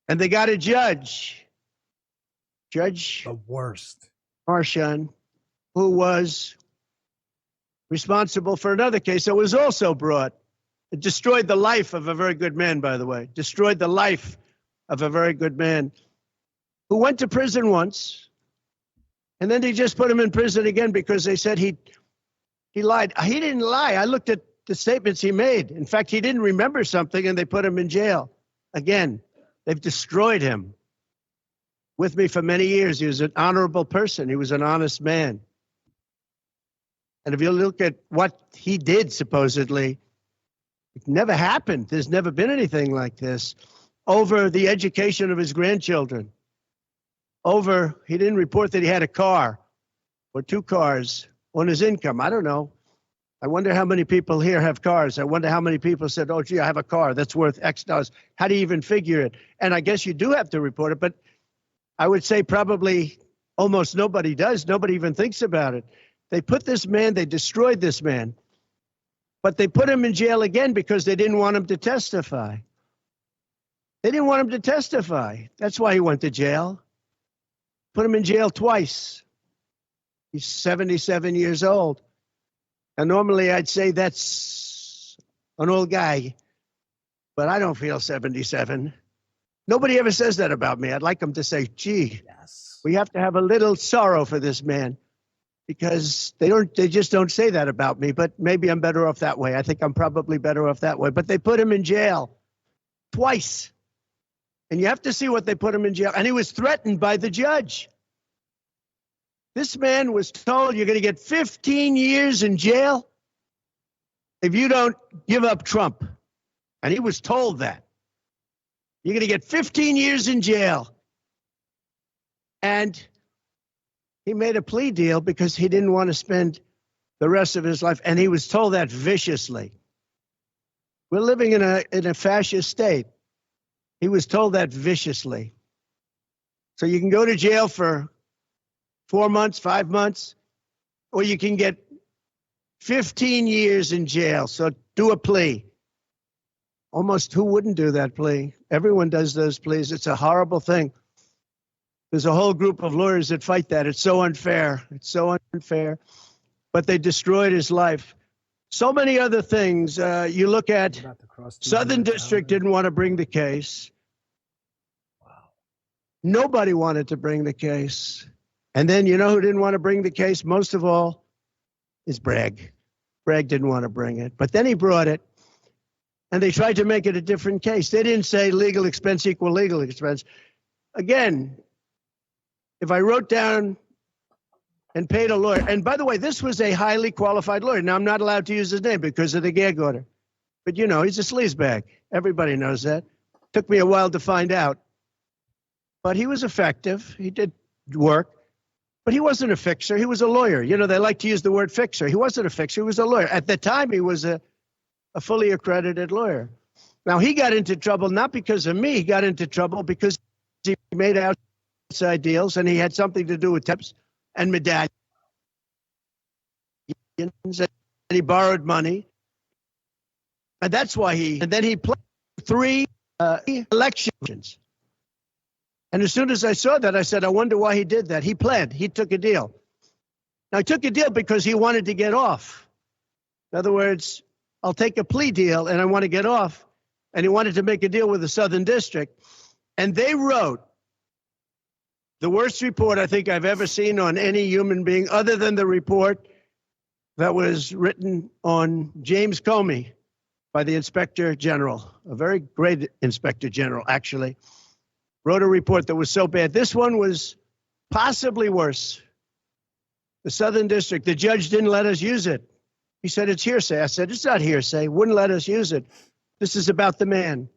And they got a judge, The worst. Marshan, who was responsible for another case that was also brought. It destroyed the life of a very good man, by the way. Destroyed the life of a very good man who went to prison once, and then they just put him in prison again because they said he lied. He didn't lie. I looked at the statements he made. In fact, he didn't remember something, and they put him in jail. Again, they've destroyed him. With me for many years, he was an honorable person. He was an honest man. And if you look at what he did, supposedly, it never happened. There's never been anything like this. Over the education of his grandchildren. He didn't report that he had a car or two cars on his income. I don't know. I wonder how many people here have cars. I wonder how many people said, oh, gee, I have a car that's worth X dollars. How do you even figure it? And I guess you do have to report it, but I would say probably almost nobody does. Nobody even thinks about it. They put this man, they destroyed this man, but they put him in jail again because they didn't want him to testify. They didn't want him to testify. That's why he went to jail. Put him in jail twice. He's 77 years old. And normally I'd say that's an old guy, but I don't feel 77. Nobody ever says that about me. I'd like them to say, gee, yes, we have to have a little sorrow for this man. Because they just don't say that about me, but maybe I'm better off that way. I think I'm probably better off that way. But they put him in jail twice. And you have to see what they put him in jail. And he was threatened by the judge. This man was told you're going to get 15 years in jail if you don't give up Trump. And he was told that. You're going to get 15 years in jail. And he made a plea deal because he didn't want to spend the rest of his life. And he was told that viciously. We're living in a fascist state. He was told that viciously. So you can go to jail for 4 months, 5 months, or you can get 15 years in jail. So do a plea. Almost who wouldn't do that plea? Everyone does those pleas. It's a horrible thing. There's a whole group of lawyers that fight that. It's so unfair. It's so unfair. But they destroyed his life. So many other things. You look at Southern District didn't want to bring the case. Wow. Nobody wanted to bring the case. And then you know who didn't want to bring the case? Most of all is Bragg. Bragg didn't want to bring it. But then he brought it. And they tried to make it a different case. They didn't say legal expense equal legal expense. Again, if I wrote down and paid a lawyer, and by the way, this was a highly qualified lawyer. Now, I'm not allowed to use his name because of the gag order. But, you know, he's a sleazebag. Everybody knows that. Took me a while to find out. but he was effective. He did work, but he wasn't a fixer. He was a lawyer. You know, they like to use the word fixer. He wasn't a fixer. He was a lawyer. At the time, he was a fully accredited lawyer. Now, he got into trouble not because of me. He got into trouble because he made outside deals, and he had something to do with tips and medallions, and he borrowed money. And that's why then he played 3 elections. And as soon as I saw that, I said, I wonder why he did that. He pled. He took a deal. Now, he took a deal because he wanted to get off. In other words, I'll take a plea deal and I want to get off. And he wanted to make a deal with the Southern District. And they wrote the worst report I think I've ever seen on any human being, other than the report that was written on James Comey by the Inspector General, a very great Inspector General, actually, wrote a report that was so bad. This one was possibly worse. The Southern District, the judge didn't let us use it. He said, it's hearsay. I said, it's not hearsay. Wouldn't let us use it. This is about the man.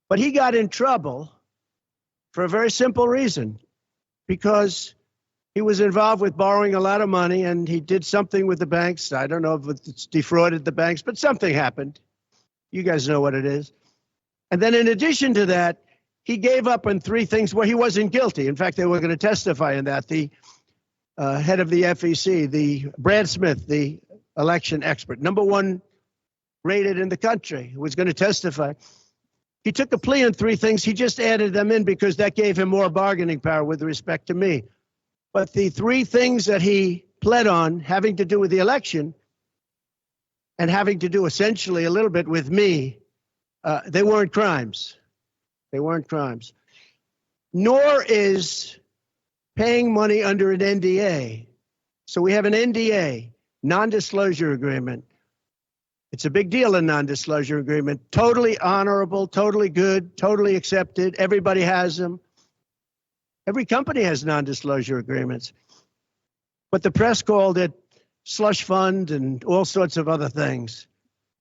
But he got in trouble for a very simple reason, because he was involved with borrowing a lot of money, and he did something with the banks. I don't know if it's defrauded the banks, but something happened. You guys know what it is. And then in addition to that, he gave up on 3 things where he wasn't guilty. In fact, they were going to testify in that. The head of the FEC, the Brad Smith, the election expert, #1 rated in the country, was going to testify. He took a plea on 3 things. He just added them in because that gave him more bargaining power with respect to me. But the 3 things that he pled on, having to do with the election and having to do essentially a little bit with me, they weren't crimes. They weren't crimes. Nor is paying money under an NDA. So we have an NDA, non-disclosure agreement. It's a big deal, a non-disclosure agreement. Totally honorable, totally good, totally accepted. Everybody has them. Every company has non-disclosure agreements. But the press called it slush fund and all sorts of other things.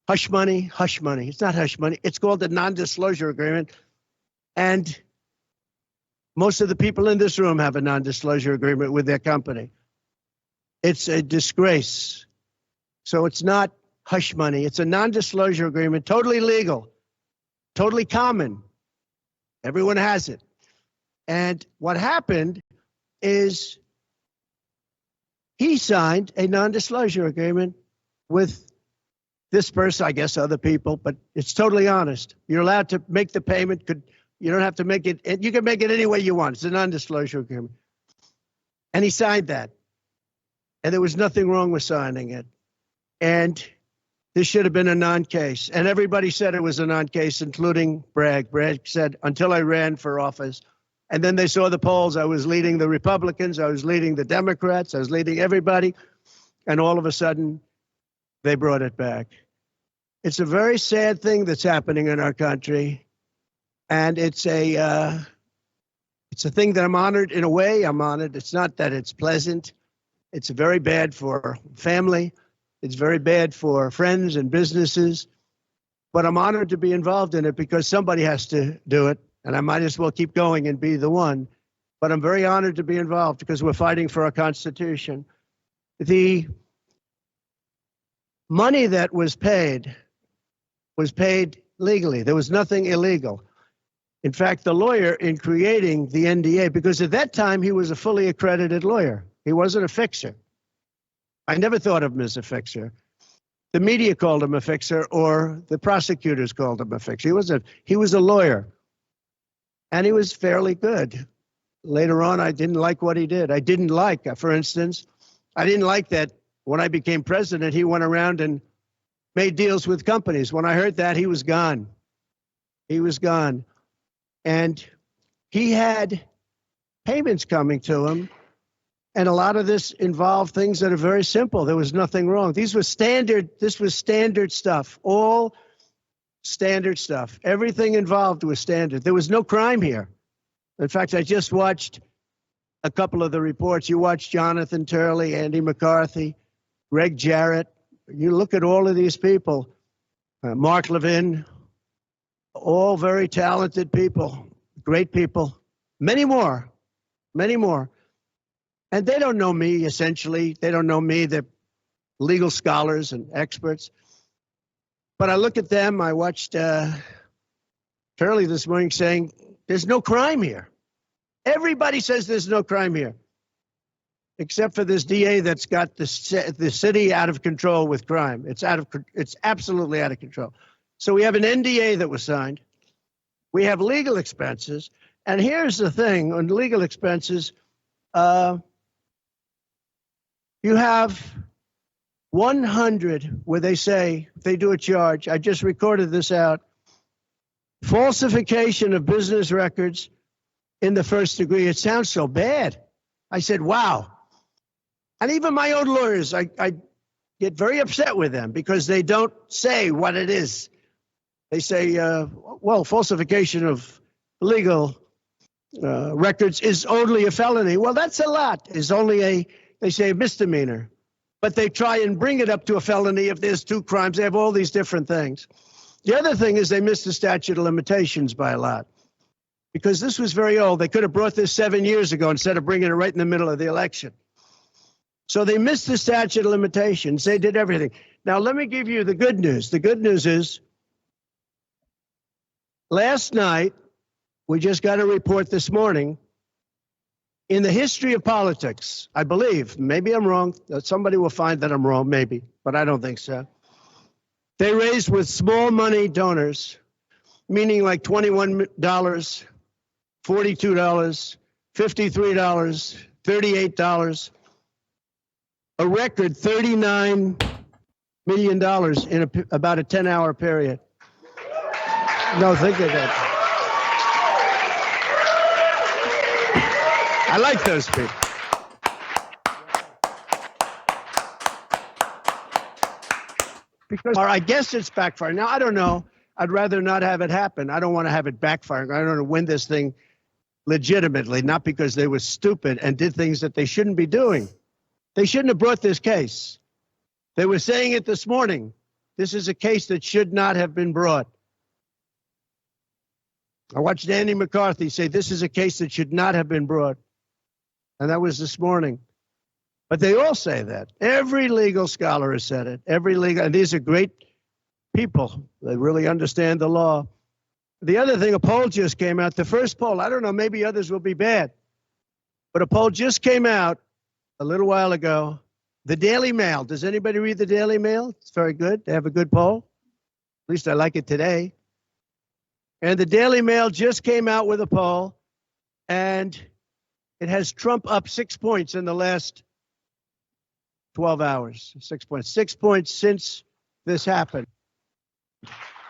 Hush money, hush money. It's not hush money. It's called a non-disclosure agreement. And most of the people in this room have a non-disclosure agreement with their company. It's a disgrace. So it's not hush money. It's a non-disclosure agreement, totally legal, totally common. Everyone has it. And what happened is he signed a non-disclosure agreement with this person, I guess other people, but it's totally honest. You're allowed to make the payment. You don't have to make it. You can make it any way you want. It's a non-disclosure agreement. And he signed that. And there was nothing wrong with signing it. And this should have been a non-case. And everybody said it was a non-case, including Bragg. Bragg said, until I ran for office. And then they saw the polls. I was leading the Republicans. I was leading the Democrats. I was leading everybody. And all of a sudden, they brought it back. It's a very sad thing that's happening in our country. And it's a thing that I'm honored. In a way, I'm honored. It's not that it's pleasant. It's very bad for family. It's very bad for friends and businesses. But I'm honored to be involved in it because somebody has to do it. And I might as well keep going and be the one. But I'm very honored to be involved because we're fighting for our Constitution. The money that was paid legally. There was nothing illegal. In fact, the lawyer in creating the NDA, because at that time he was a fully accredited lawyer. He wasn't a fixer. I never thought of him as a fixer. The media called him a fixer, or the prosecutors called him a fixer. He was a lawyer. And he was fairly good. Later on, I didn't like what he did. I didn't like, for instance, I didn't like that when I became president, he went around and made deals with companies. When I heard that, he was gone. He was gone. And he had payments coming to him. And a lot of this involved things that are very simple. There was nothing wrong. This was standard stuff, all standard stuff. Everything involved was standard. There was no crime here. In fact, I just watched a couple of the reports. You watched Jonathan Turley, Andy McCarthy, Greg Jarrett. You look at all of these people, Mark Levin, all very talented people, great people. Many more, many more. And they don't know me, essentially. They don't know me. They're legal scholars and experts. But I look at them. I watched Turley this morning saying, there's no crime here. Everybody says there's no crime here, except for this DA that's got the city out of control with crime. It's absolutely out of control. So we have an NDA that was signed. We have legal expenses. And here's the thing on legal expenses. You have 100 where they say they do a charge. I just recorded this out. Falsification of business records in the first degree. It sounds so bad. I said, wow. And even my own lawyers, I get very upset with them because they don't say what it is. They say, well, falsification of legal records is only a felony. Well, that's a lot. Is only they say a misdemeanor. But they try and bring it up to a felony if there's two crimes. They have all these different things. The other thing is they missed the statute of limitations by a lot because this was very old. They could have brought this 7 years ago instead of bringing it right in the middle of the election. So they missed the statute of limitations. They did everything. Now, let me give you the good news. The good news is last night, we just got a report this morning. In the history of politics, I believe, maybe I'm wrong. Somebody will find that I'm wrong, maybe, but I don't think so. They raised with small money donors, meaning like $21, $42, $53, $38, a record $39 million in about a 10-hour period. No, think of that. I like those people. Because, or I guess it's backfiring. Now, I don't know. I'd rather not have it happen. I don't want to have it backfiring. I don't want to win this thing legitimately, not because they were stupid and did things that they shouldn't be doing. They shouldn't have brought this case. They were saying it this morning. This is a case that should not have been brought. I watched Andy McCarthy say this is a case that should not have been brought. And that was this morning. But they all say that. Every legal scholar has said it. And these are great people. They really understand the law. The other thing, a poll just came out. The first poll, I don't know, maybe others will be bad. But a poll just came out a little while ago. The Daily Mail. Does anybody read the Daily Mail? It's very good. They have a good poll. At least I like it today. And the Daily Mail just came out with a poll. And it has Trump up 6 points in the last 12 hours. 6 points. 6 points since this happened.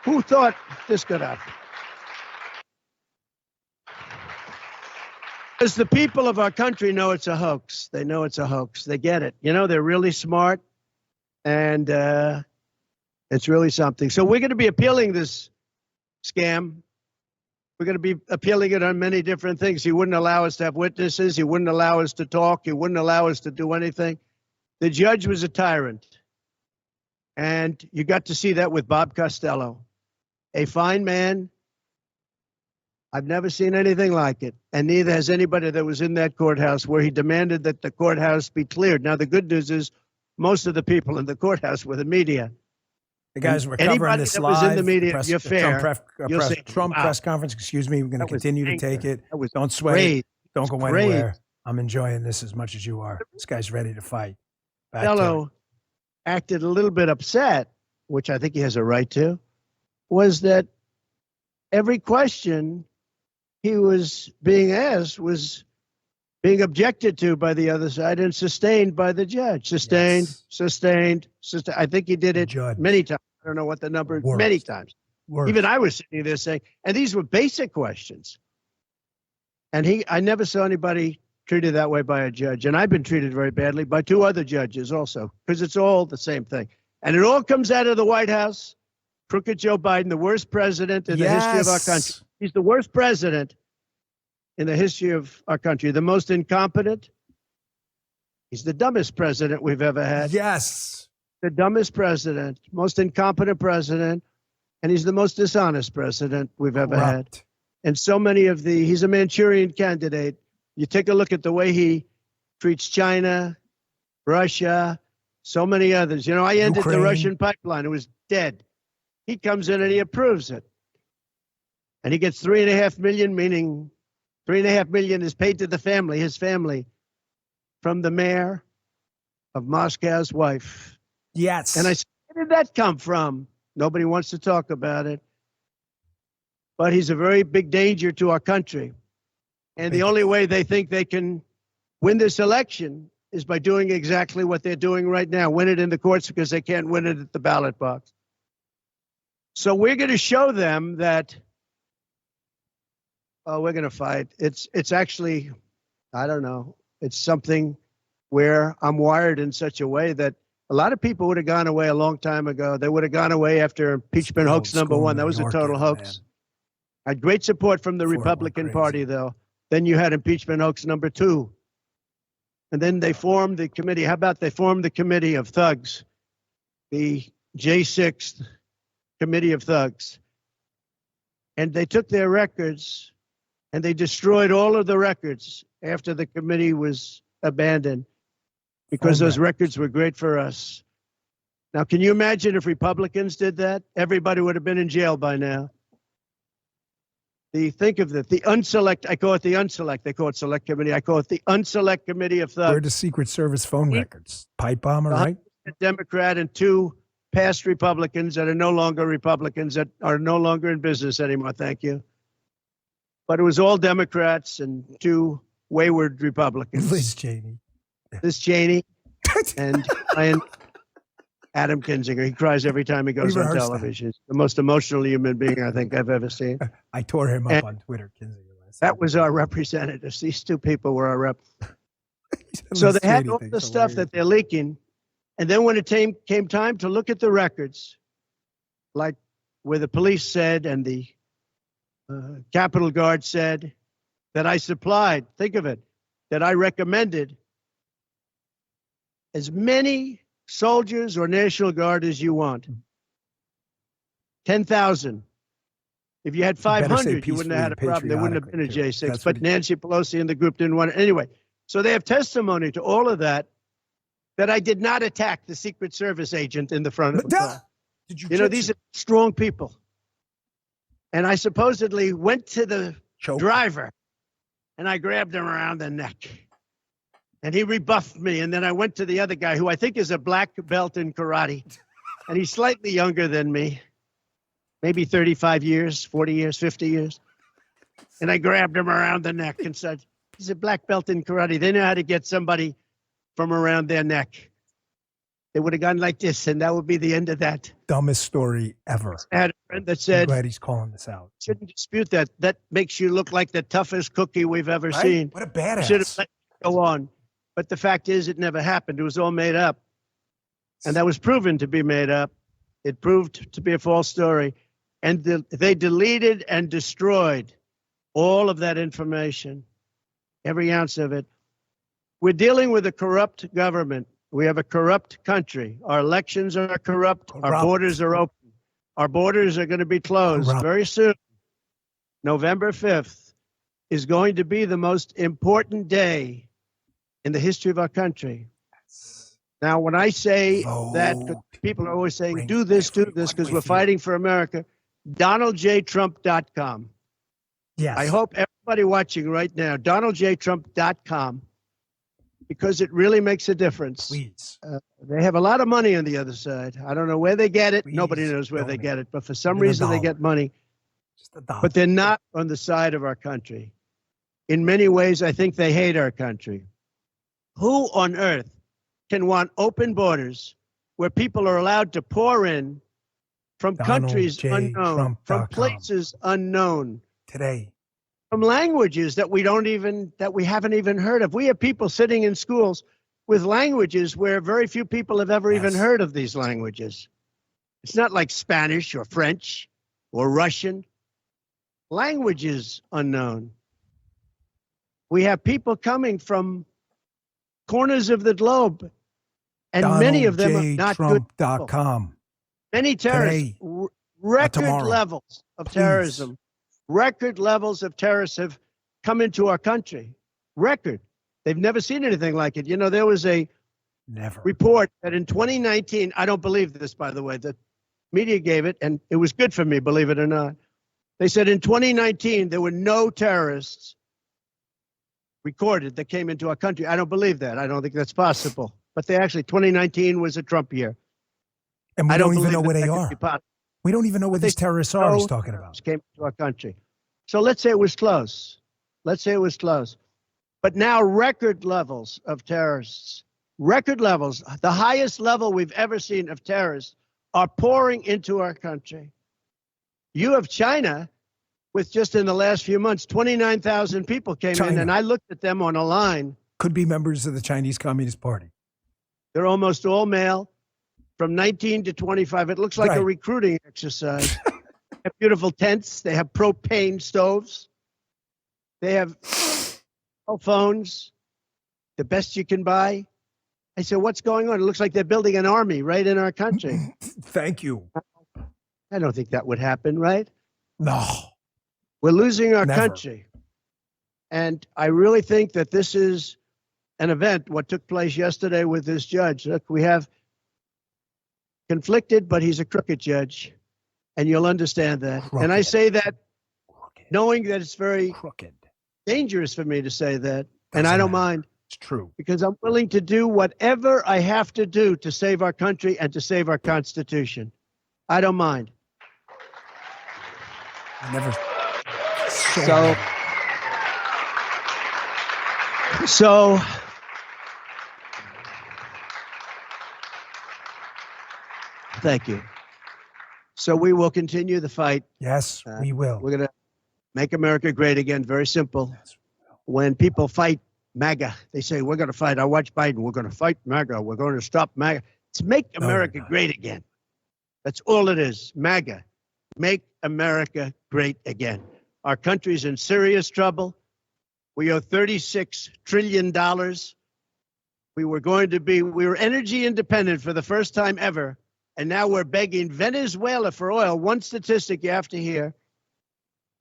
Who thought this could happen? Because the people of our country know it's a hoax. They know it's a hoax. They get it. You know, they're really smart. And it's really something. So we're going to be appealing this scam. We're going to be appealing it on many different things. He wouldn't allow us to have witnesses. He wouldn't allow us to talk. He wouldn't allow us to do anything. The judge was a tyrant. And you got to see that with Bob Costello. A fine man. I've never seen anything like it. And neither has anybody that was in that courthouse where he demanded that the courthouse be cleared. Now, the good news is most of the people in the courthouse were the media. The guys were covering this live. Was in the media, press, you're fair. Trump press conference. Excuse me. We're going to continue to take it. Don't sweat great. it. Don't go anywhere. I'm enjoying this as much as you are. This guy's ready to fight. Costello acted a little bit upset, which I think he has a right to, was that every question he was being asked was being objected to by the other side and sustained by the judge. Sustained. I think he did it many times. I don't know what the number, many times. Even I was sitting there saying, and these were basic questions. And I never saw anybody treated that way by a judge. And I've been treated very badly by two other judges also, because it's all the same thing. And it all comes out of the White House. Crooked Joe Biden, the worst president in the history of our country. He's the worst president in the history of our country. The most incompetent. He's the dumbest president we've ever had. Yes. The dumbest president, most incompetent president, and he's the most dishonest president we've ever had. And so many of he's a Manchurian candidate. You take a look at the way he treats China, Russia, so many others. You know, I ended the Ukraine. Russian pipeline. It was dead. He comes in and he approves it. And he gets 3.5 million, meaning 3.5 million is paid to the family, his family, from the mayor of Moscow's wife. Yes. And I said, where did that come from? Nobody wants to talk about it. But he's a very big danger to our country. And the only way they think they can win this election is by doing exactly what they're doing right now, win it in the courts because they can't win it at the ballot box. So we're going to show them that, we're going to fight. It's actually, I don't know, it's something where I'm wired in such a way that a lot of people would have gone away a long time ago. They would have gone away after impeachment hoax number one. That was a total hoax. I had great support from the Republican Party, though. Then you had impeachment hoax number two. And then they formed the committee. How about they formed the committee of thugs, the J6 committee of thugs. And they took their records and they destroyed all of the records after the committee was abandoned because those records were great for us. Now, can you imagine if Republicans did that? Everybody would have been in jail by now. Think of it, the unselect, I call it the unselect, they call it select committee, I call it the unselect committee of thugs. Where the Secret Service phone records? Pipe bomber, right? A Democrat and two past Republicans that are no longer Republicans, that are no longer in business anymore, thank you. But it was all Democrats and two wayward Republicans. Liz Cheney. And Adam Kinzinger. He cries every time he goes on television. He's the most emotional human being I think I've ever seen. I tore him up on Twitter, Kinzinger. That was our representatives. These two people were our rep. So they had all the stuff that they're leaking. And then when it came time to look at the records, like where the police said and the Capitol Guard said that I supplied, think of it, that I recommended as many soldiers or National Guard as you want. 10,000. If you had 500, you wouldn't have had a problem. There wouldn't have been a J6. But Nancy Pelosi and the group didn't want it. Anyway, so they have testimony to all of that I did not attack the Secret Service agent in the front of the car. You know, these are strong people. And I supposedly went to the driver and I grabbed him around the neck. And he rebuffed me. And then I went to the other guy who I think is a black belt in karate. And he's slightly younger than me, maybe 35 years, 40 years, 50 years. And I grabbed him around the neck and said, he's a black belt in karate. They know how to get somebody from around their neck. They would have gone like this, and that would be the end of that. Dumbest story ever. I had a friend that said, I'm glad he's calling this out. Shouldn't dispute that. That makes you look like the toughest cookie we've ever seen. What a badass. Should have let it go on. But the fact is, it never happened. It was all made up. And that was proven to be made up. It proved to be a false story. And they deleted and destroyed all of that information, every ounce of it. We're dealing with a corrupt government. We have a corrupt country. Our elections are corrupt. Our borders are open. Our borders are going to be closed very soon. November 5th is going to be the most important day in the history of our country. Now, when I say that, people are always saying, do this, because we're fighting for America. DonaldJTrump.com. Yes. I hope everybody watching right now, DonaldJTrump.com, because it really makes a difference. Please. They have a lot of money on the other side. I don't know where they get it. Nobody knows where they get it. But for some reason, they get money. But they're not on the side of our country. In many ways, I think they hate our country. Who on earth can want open borders where people are allowed to pour in from countries unknown, from places unknown, today, from languages that we haven't even heard of? We have people sitting in schools with languages where very few people have ever even heard of these languages. It's not like Spanish or French or Russian. Languages unknown. We have people coming from corners of the globe, and many of them are not good people. Many terrorists, record levels of terrorism, record levels of terrorists have come into our country. Record. They've never seen anything like it. You know, there was a report that in 2019, I don't believe this, by the way, the media gave it, and it was good for me, believe it or not. They said in 2019, there were no terrorists recorded that came into our country. I don't believe that. I don't think that's possible. But they actually, 2019 was a Trump year. And we don't even know where they are. Possible. We don't even know where these terrorists are he's talking about. Came to our country. So let's say it was close. Let's say it was close. But now record levels of terrorists, record levels, the highest level we've ever seen of terrorists are pouring into our country. You have China with just in the last few months, 29,000 people came in, and I looked at them on a line. Could be members of the Chinese Communist Party. They're almost all male, from 19 to 25. It looks like a recruiting exercise. They have beautiful tents. They have propane stoves. They have cell phones, the best you can buy. I said, what's going on? It looks like they're building an army right in our country. Thank you. I don't think that would happen, right? No. We're losing our country. And I really think that this is an event, what took place yesterday with this judge. Look, we have conflicted, but he's a crooked judge. And you'll understand that. Crooked. And I say that knowing that it's very dangerous for me to say that. And I don't mind. It's true. Because I'm willing to do whatever I have to do to save our country and to save our Constitution. I don't mind. I never. So thank you. So we will continue the fight. Yes, we will. We're going to make America great again. Very simple. When people fight MAGA, they say, we're going to fight. I watch Biden. We're going to fight MAGA. We're going to stop MAGA. It's make America great again. That's all it is. MAGA. Make America great again. Our country's in serious trouble. We owe $36 trillion. We were energy independent for the first time ever. And now we're begging Venezuela for oil. One statistic you have to hear.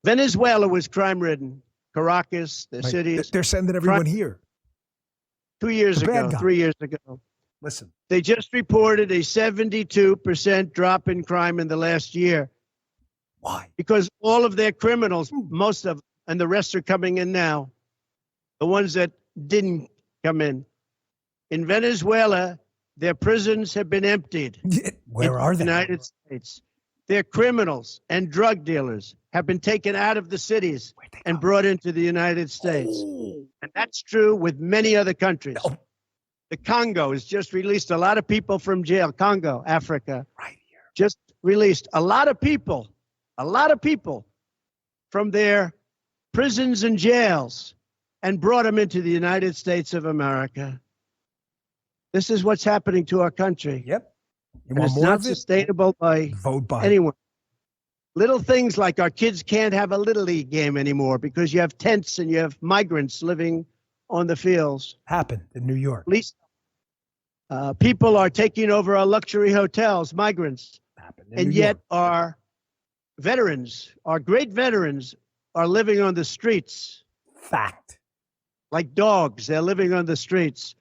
Venezuela was crime-ridden. Caracas, the cities. They're sending everyone here. 2 years ago, 3 years ago. Listen. They just reported a 72% drop in crime in the last year. Why? Because all of their criminals, most of them, and the rest are coming in now. The ones that didn't come in. In Venezuela, their prisons have been emptied. Where are they? In the United States. Their criminals and drug dealers have been taken out of the cities and brought into the United States. And that's true with many other countries. The Congo has just released a lot of people from jail. Congo, Africa. Right here. Just released a lot of people from their prisons and jails and brought them into the United States of America. This is what's happening to our country. Yep. It's not sustainable by anyone. Little things like our kids can't have a Little League game anymore because you have tents and you have migrants living on the fields. Happened in New York. At least people are taking over our luxury hotels, migrants. And yet our veterans, our great veterans, are living on the streets. Fact. Like dogs, they're living on the streets.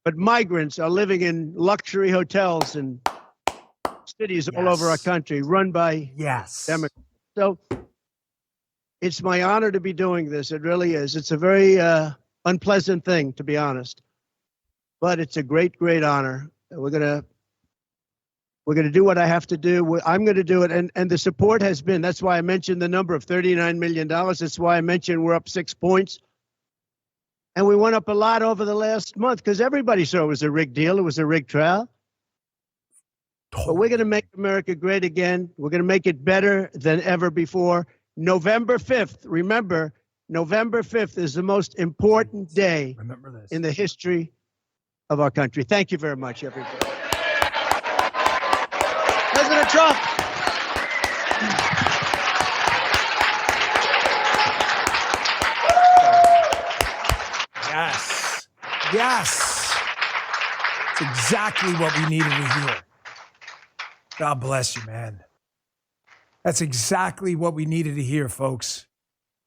But migrants are living in luxury hotels and cities all over our country, run by Democrats. So it's my honor to be doing this. It really is. It's a very unpleasant thing, to be honest. But it's a great, great honor. We're gonna do what I have to do. I'm going to do it. And the support has been, that's why I mentioned the number of $39 million. That's why I mentioned we're up 6 points. And we went up a lot over the last month because everybody saw it was a rigged deal. It was a rigged trial. But we're going to make America great again. We're going to make it better than ever before. November 5th, remember, November 5th is the most important day in the history of our country. Thank you very much, everybody. President Trump. Yes. Yes. It's exactly what we needed to hear. God bless you, man. That's exactly what we needed to hear, folks.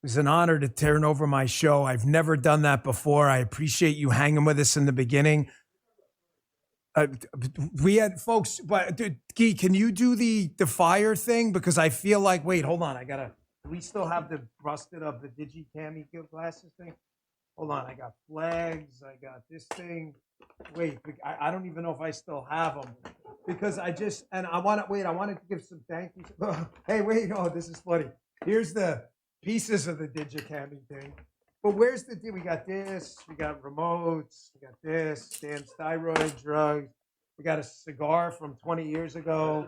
was an honor to turn over my show. I've never done that before. I appreciate you hanging with us in the beginning. We had folks, but Guy, can you do the fire thing? Because I feel like, wait, hold on. Do we still have the busted up the digi-cami glasses thing? Hold on. I got flags. I got this thing. Wait, I don't even know if I still have them because I want to give some thank yous. Hey, wait. Oh, this is funny. Here's the pieces of the digi-cami thing. But where's we got this, we got remotes, we got this, Dan's thyroid drugs, we got a cigar from 20 years ago,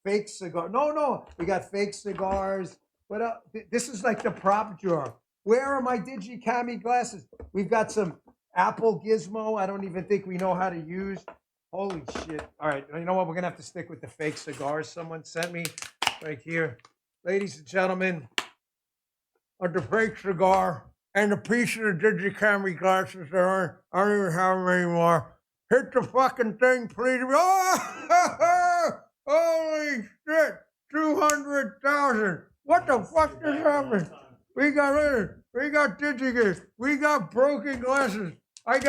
fake cigar. No, we got fake cigars. But this is like the prop drawer. Where are my digi-cami glasses? We've got some Apple Gizmo I don't even think we know how to use. Holy shit. All right, you know what? We're going to have to stick with the fake cigars someone sent me right here. Ladies and gentlemen, the fake cigar. And the piece of the digi-cami glasses that I don't even have them anymore. Hit the fucking thing, please. Oh, holy shit. 200,000. What the fuck just happened? We got digi-cams. We got broken glasses. I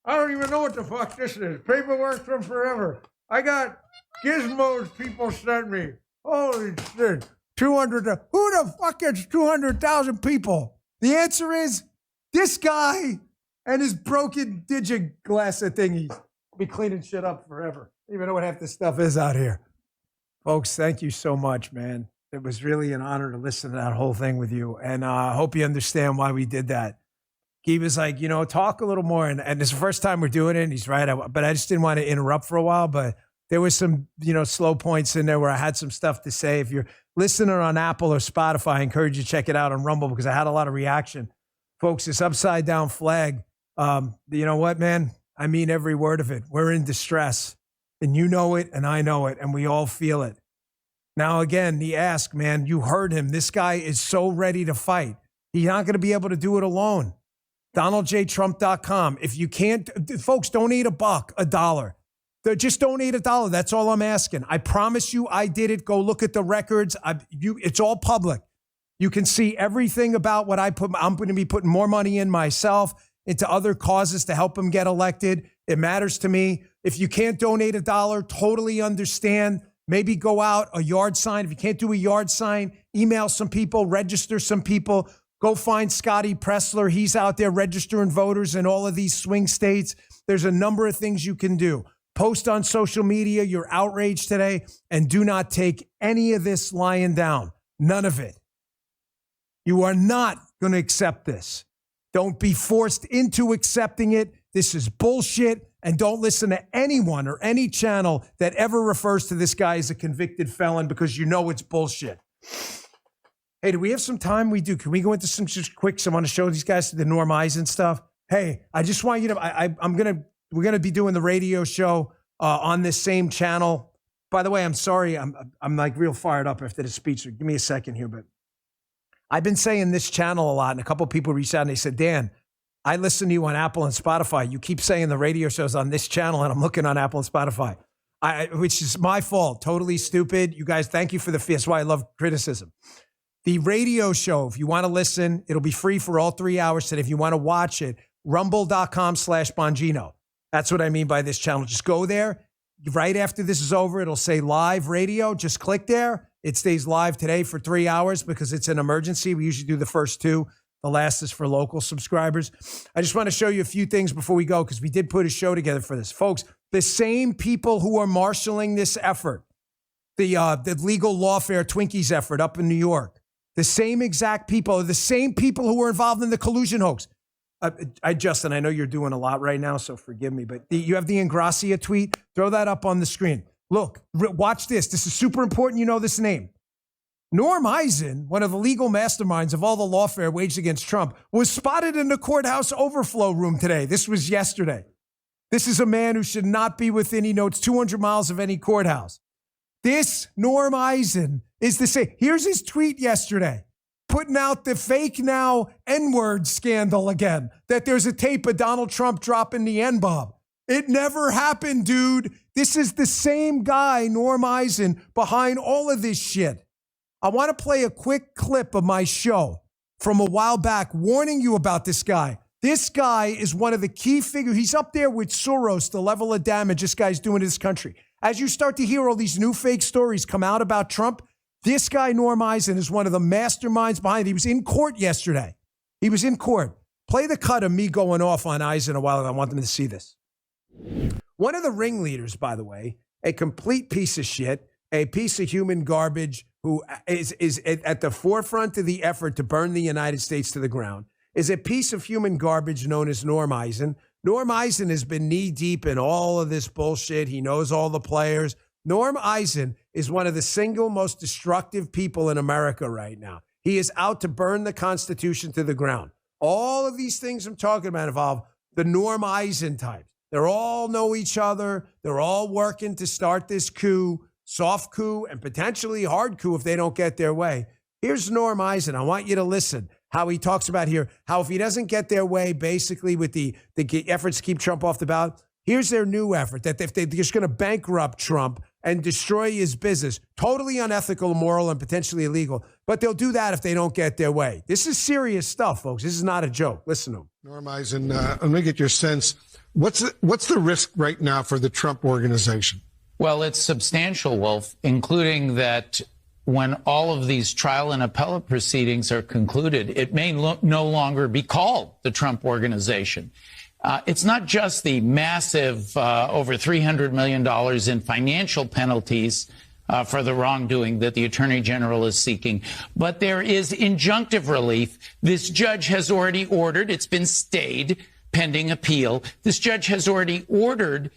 don't even know what the fuck this is. Paperwork from forever. I got gizmos people sent me. Holy shit. 200,000. Who the fuck gets 200,000 people? The answer is this guy and his broken digi-glass thingies. Be cleaning shit up forever. I don't even know what half this stuff is out here. Folks, thank you so much, man. It was really an honor to listen to that whole thing with you. And I hope you understand why we did that. He was like, talk a little more. And it's the first time we're doing it. And he's right. But I just didn't want to interrupt for a while. But there was some, slow points in there where I had some stuff to say. If you're listening on Apple or Spotify, I encourage you to check it out on Rumble because I had a lot of reaction. Folks, this upside down flag, you know what, man? I mean every word of it. We're in distress. And you know it, and I know it, and we all feel it. Now, again, the ask, man, you heard him. This guy is so ready to fight. He's not going to be able to do it alone. DonaldJTrump.com. If you can't, folks, donate $1. Just donate $1. That's all I'm asking. I promise you I did it. Go look at the records. It's all public. You can see everything about what I put. I'm going to be putting more money in myself, into other causes to help him get elected. It matters to me. If you can't donate $1, totally understand. Maybe go out a yard sign. If you can't do a yard sign, email some people, register some people. Go find Scotty Pressler. He's out there registering voters in all of these swing states. There's a number of things you can do. Post on social media your outrage today, and do not take any of this lying down. None of it. You are not going to accept this. Don't be forced into accepting it. This is bullshit. And don't listen to anyone or any channel that ever refers to this guy as a convicted felon because you know it's bullshit. Hey, do we have some time? We do. Can we go into some just quick? I want to show these guys the Norm Eisen stuff. Hey, I just want you to, we're going to be doing the radio show on this same channel. By the way, I'm sorry. I'm like real fired up after the speech. So give me a second here, but I've been saying this channel a lot, and a couple of people reached out and they said, Dan, I listen to you on Apple and Spotify. You keep saying the radio show's on this channel, and I'm looking on Apple and Spotify, which is my fault. Totally stupid. You guys, thank you for the fee. That's why I love criticism. The radio show, if you want to listen, it'll be free for all 3 hours today. If you want to watch it, rumble.com/Bongino. That's what I mean by this channel. Just go there. Right after this is over, it'll say live radio. Just click there. It stays live today for 3 hours because it's an emergency. We usually do the first 2. The last is for local subscribers. I just want to show you a few things before we go because we did put a show together for this. Folks, the same people who are marshaling this effort, the legal lawfare Twinkies effort up in New York, the same exact people are the same people who were involved in the collusion hoax. Justin, I know you're doing a lot right now, so forgive me, but you have the Ingrassia tweet. Throw that up on the screen. Look, watch this. This is super important. You know this name. Norm Eisen, one of the legal masterminds of all the lawfare waged against Trump, was spotted in the courthouse overflow room today. This was yesterday. This is a man who should not be within, he notes, 200 miles of any courthouse. This Norm Eisen is the same. Here's his tweet yesterday, putting out the fake now N-word scandal again, that there's a tape of Donald Trump dropping the N-bomb. It never happened, dude. This is the same guy, Norm Eisen, behind all of this shit. I want to play a quick clip of my show. from a while back warning you about this guy. This guy is one of the key figures. He's up there with Soros, the level of damage this guy's doing to this country. As you start to hear all these new fake stories come out about Trump, this guy, Norm Eisen, is one of the masterminds behind it. He was in court yesterday. He was in court. Play the cut of me going off on Eisen a while ago. I want them to see this. One of the ringleaders, by the way, a complete piece of shit, a piece of human garbage who is at the forefront of the effort to burn the United States to the ground, is a piece of human garbage known as Norm Eisen. Norm Eisen has been knee-deep in all of this bullshit. He knows all the players. Norm Eisen is one of the single most destructive people in America right now. He is out to burn the Constitution to the ground. All of these things I'm talking about involve the Norm Eisen types. They all know each other. They're all working to start this coup, soft coup, and potentially hard coup if they don't get their way. Here's Norm Eisen. I want you to listen how he talks about here, how if he doesn't get their way, basically with the efforts to keep Trump off the ballot, here's their new effort, that if they're just going to bankrupt Trump and destroy his business, totally unethical, immoral, and potentially illegal. But they'll do that if they don't get their way. This is serious stuff, folks. This is not a joke. Listen to him. Norm Eisen, let me get your sense. What's the risk right now for the Trump organization? Well, it's substantial, Wolf, including that when all of these trial and appellate proceedings are concluded, it may no longer be called the Trump Organization. It's not just the massive over $300 million in financial penalties for the wrongdoing that the Attorney General is seeking, but there is injunctive relief. This judge has already ordered, it's been stayed pending appeal. This judge has already ordered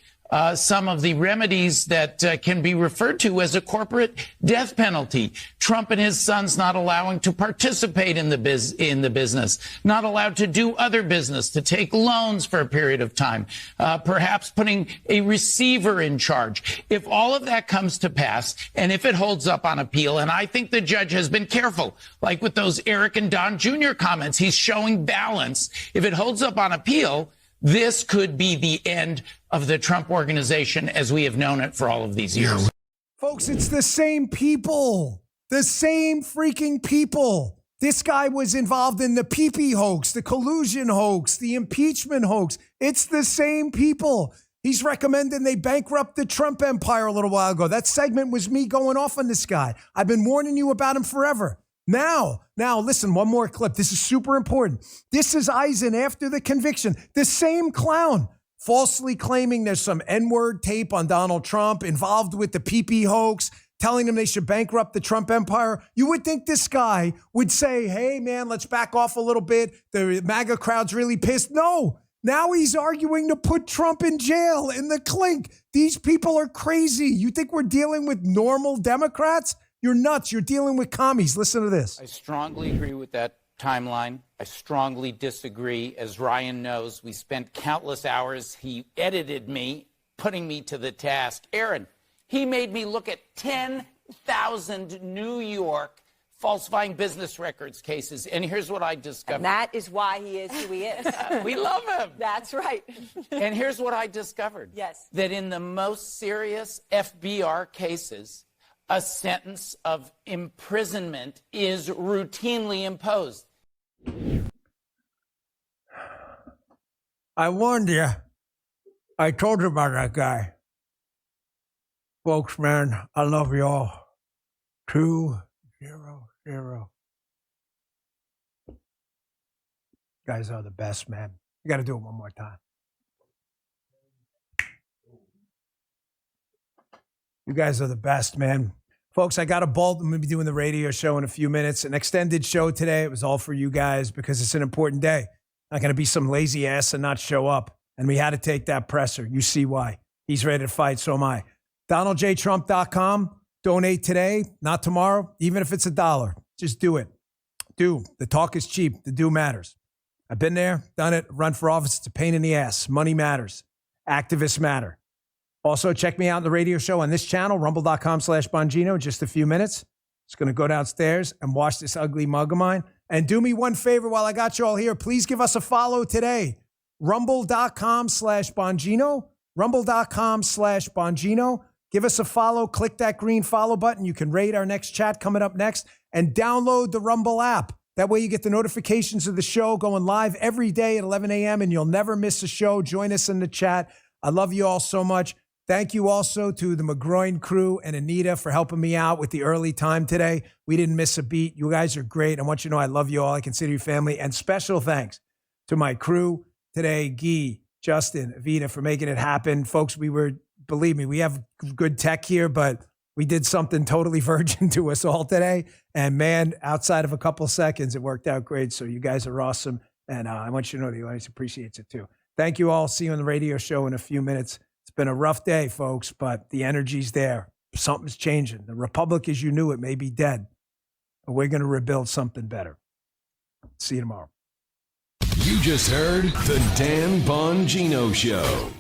some of the remedies that can be referred to as a corporate death penalty. Trump and his sons not allowing to participate in the business, not allowed to do other business, to take loans for a period of time, perhaps putting a receiver in charge. If all of that comes to pass, and if it holds up on appeal, and I think the judge has been careful, like with those Eric and Don Jr. comments, he's showing balance. If it holds up on appeal, this could be the end of the Trump Organization as we have known it for all of these years. Folks, it's the same people. The same freaking people. This guy was involved in the PP hoax, the collusion hoax, the impeachment hoax. It's the same people. He's recommending they bankrupt the Trump empire a little while ago. That segment was me going off on this guy. I've been warning you about him forever. Now, listen, one more clip. This is super important. This is Eisen after the conviction. The same clown falsely claiming there's some N-word tape on Donald Trump, involved with the PP hoax, telling them they should bankrupt the Trump empire. You would think this guy would say, hey, man, let's back off a little bit. The MAGA crowd's really pissed. No, now he's arguing to put Trump in jail in the clink. These people are crazy. You think we're dealing with normal Democrats? You're nuts. You're dealing with commies. Listen to this. I strongly agree with that timeline. I strongly disagree. As Ryan knows, we spent countless hours. He edited me, putting me to the task. Aaron, he made me look at 10,000 New York falsifying business records cases. And here's what I discovered. And that is why he is who he is. We love him. That's right. And here's what I discovered. Yes. That in the most serious FBR cases, a sentence of imprisonment is routinely imposed. I warned you. I told you about that guy. Folks, man, I love you all. 2-0-0. You guys are the best, man. You got to do it one more time. You guys are the best, man. Folks, I got a ball. I'm going to be doing the radio show in a few minutes. An extended show today. It was all for you guys because it's an important day. Not going to be some lazy ass and not show up. And we had to take that presser. You see why. He's ready to fight. So am I. DonaldJTrump.com. Donate today, not tomorrow, even if it's $1. Just do it. Do. The talk is cheap. The do matters. I've been there, done it, run for office. It's a pain in the ass. Money matters. Activists matter. Also, check me out on the radio show on this channel, rumble.com/Bongino, in just a few minutes. Just going to go downstairs and wash this ugly mug of mine. And do me one favor while I got you all here. Please give us a follow today. Rumble.com/Bongino. Rumble.com/Bongino. Give us a follow. Click that green follow button. You can rate our next chat coming up next. And download the Rumble app. That way you get the notifications of the show going live every day at 11 a.m. and you'll never miss a show. Join us in the chat. I love you all so much. Thank you also to the McGroin crew and Anita for helping me out with the early time today. We didn't miss a beat. You guys are great. I want you to know I love you all. I consider you family. And special thanks to my crew today, Guy, Justin, Vita, for making it happen. Folks, believe me, we have good tech here, but we did something totally virgin to us all today. And man, outside of a couple seconds, it worked out great. So you guys are awesome. And I want you to know the audience appreciates it too. Thank you all. See you on the radio show in a few minutes. It's been a rough day, folks, but the energy's there. Something's changing. The Republic as you knew it may be dead, but we're going to rebuild something better. See you tomorrow. You just heard the Dan Bongino Show.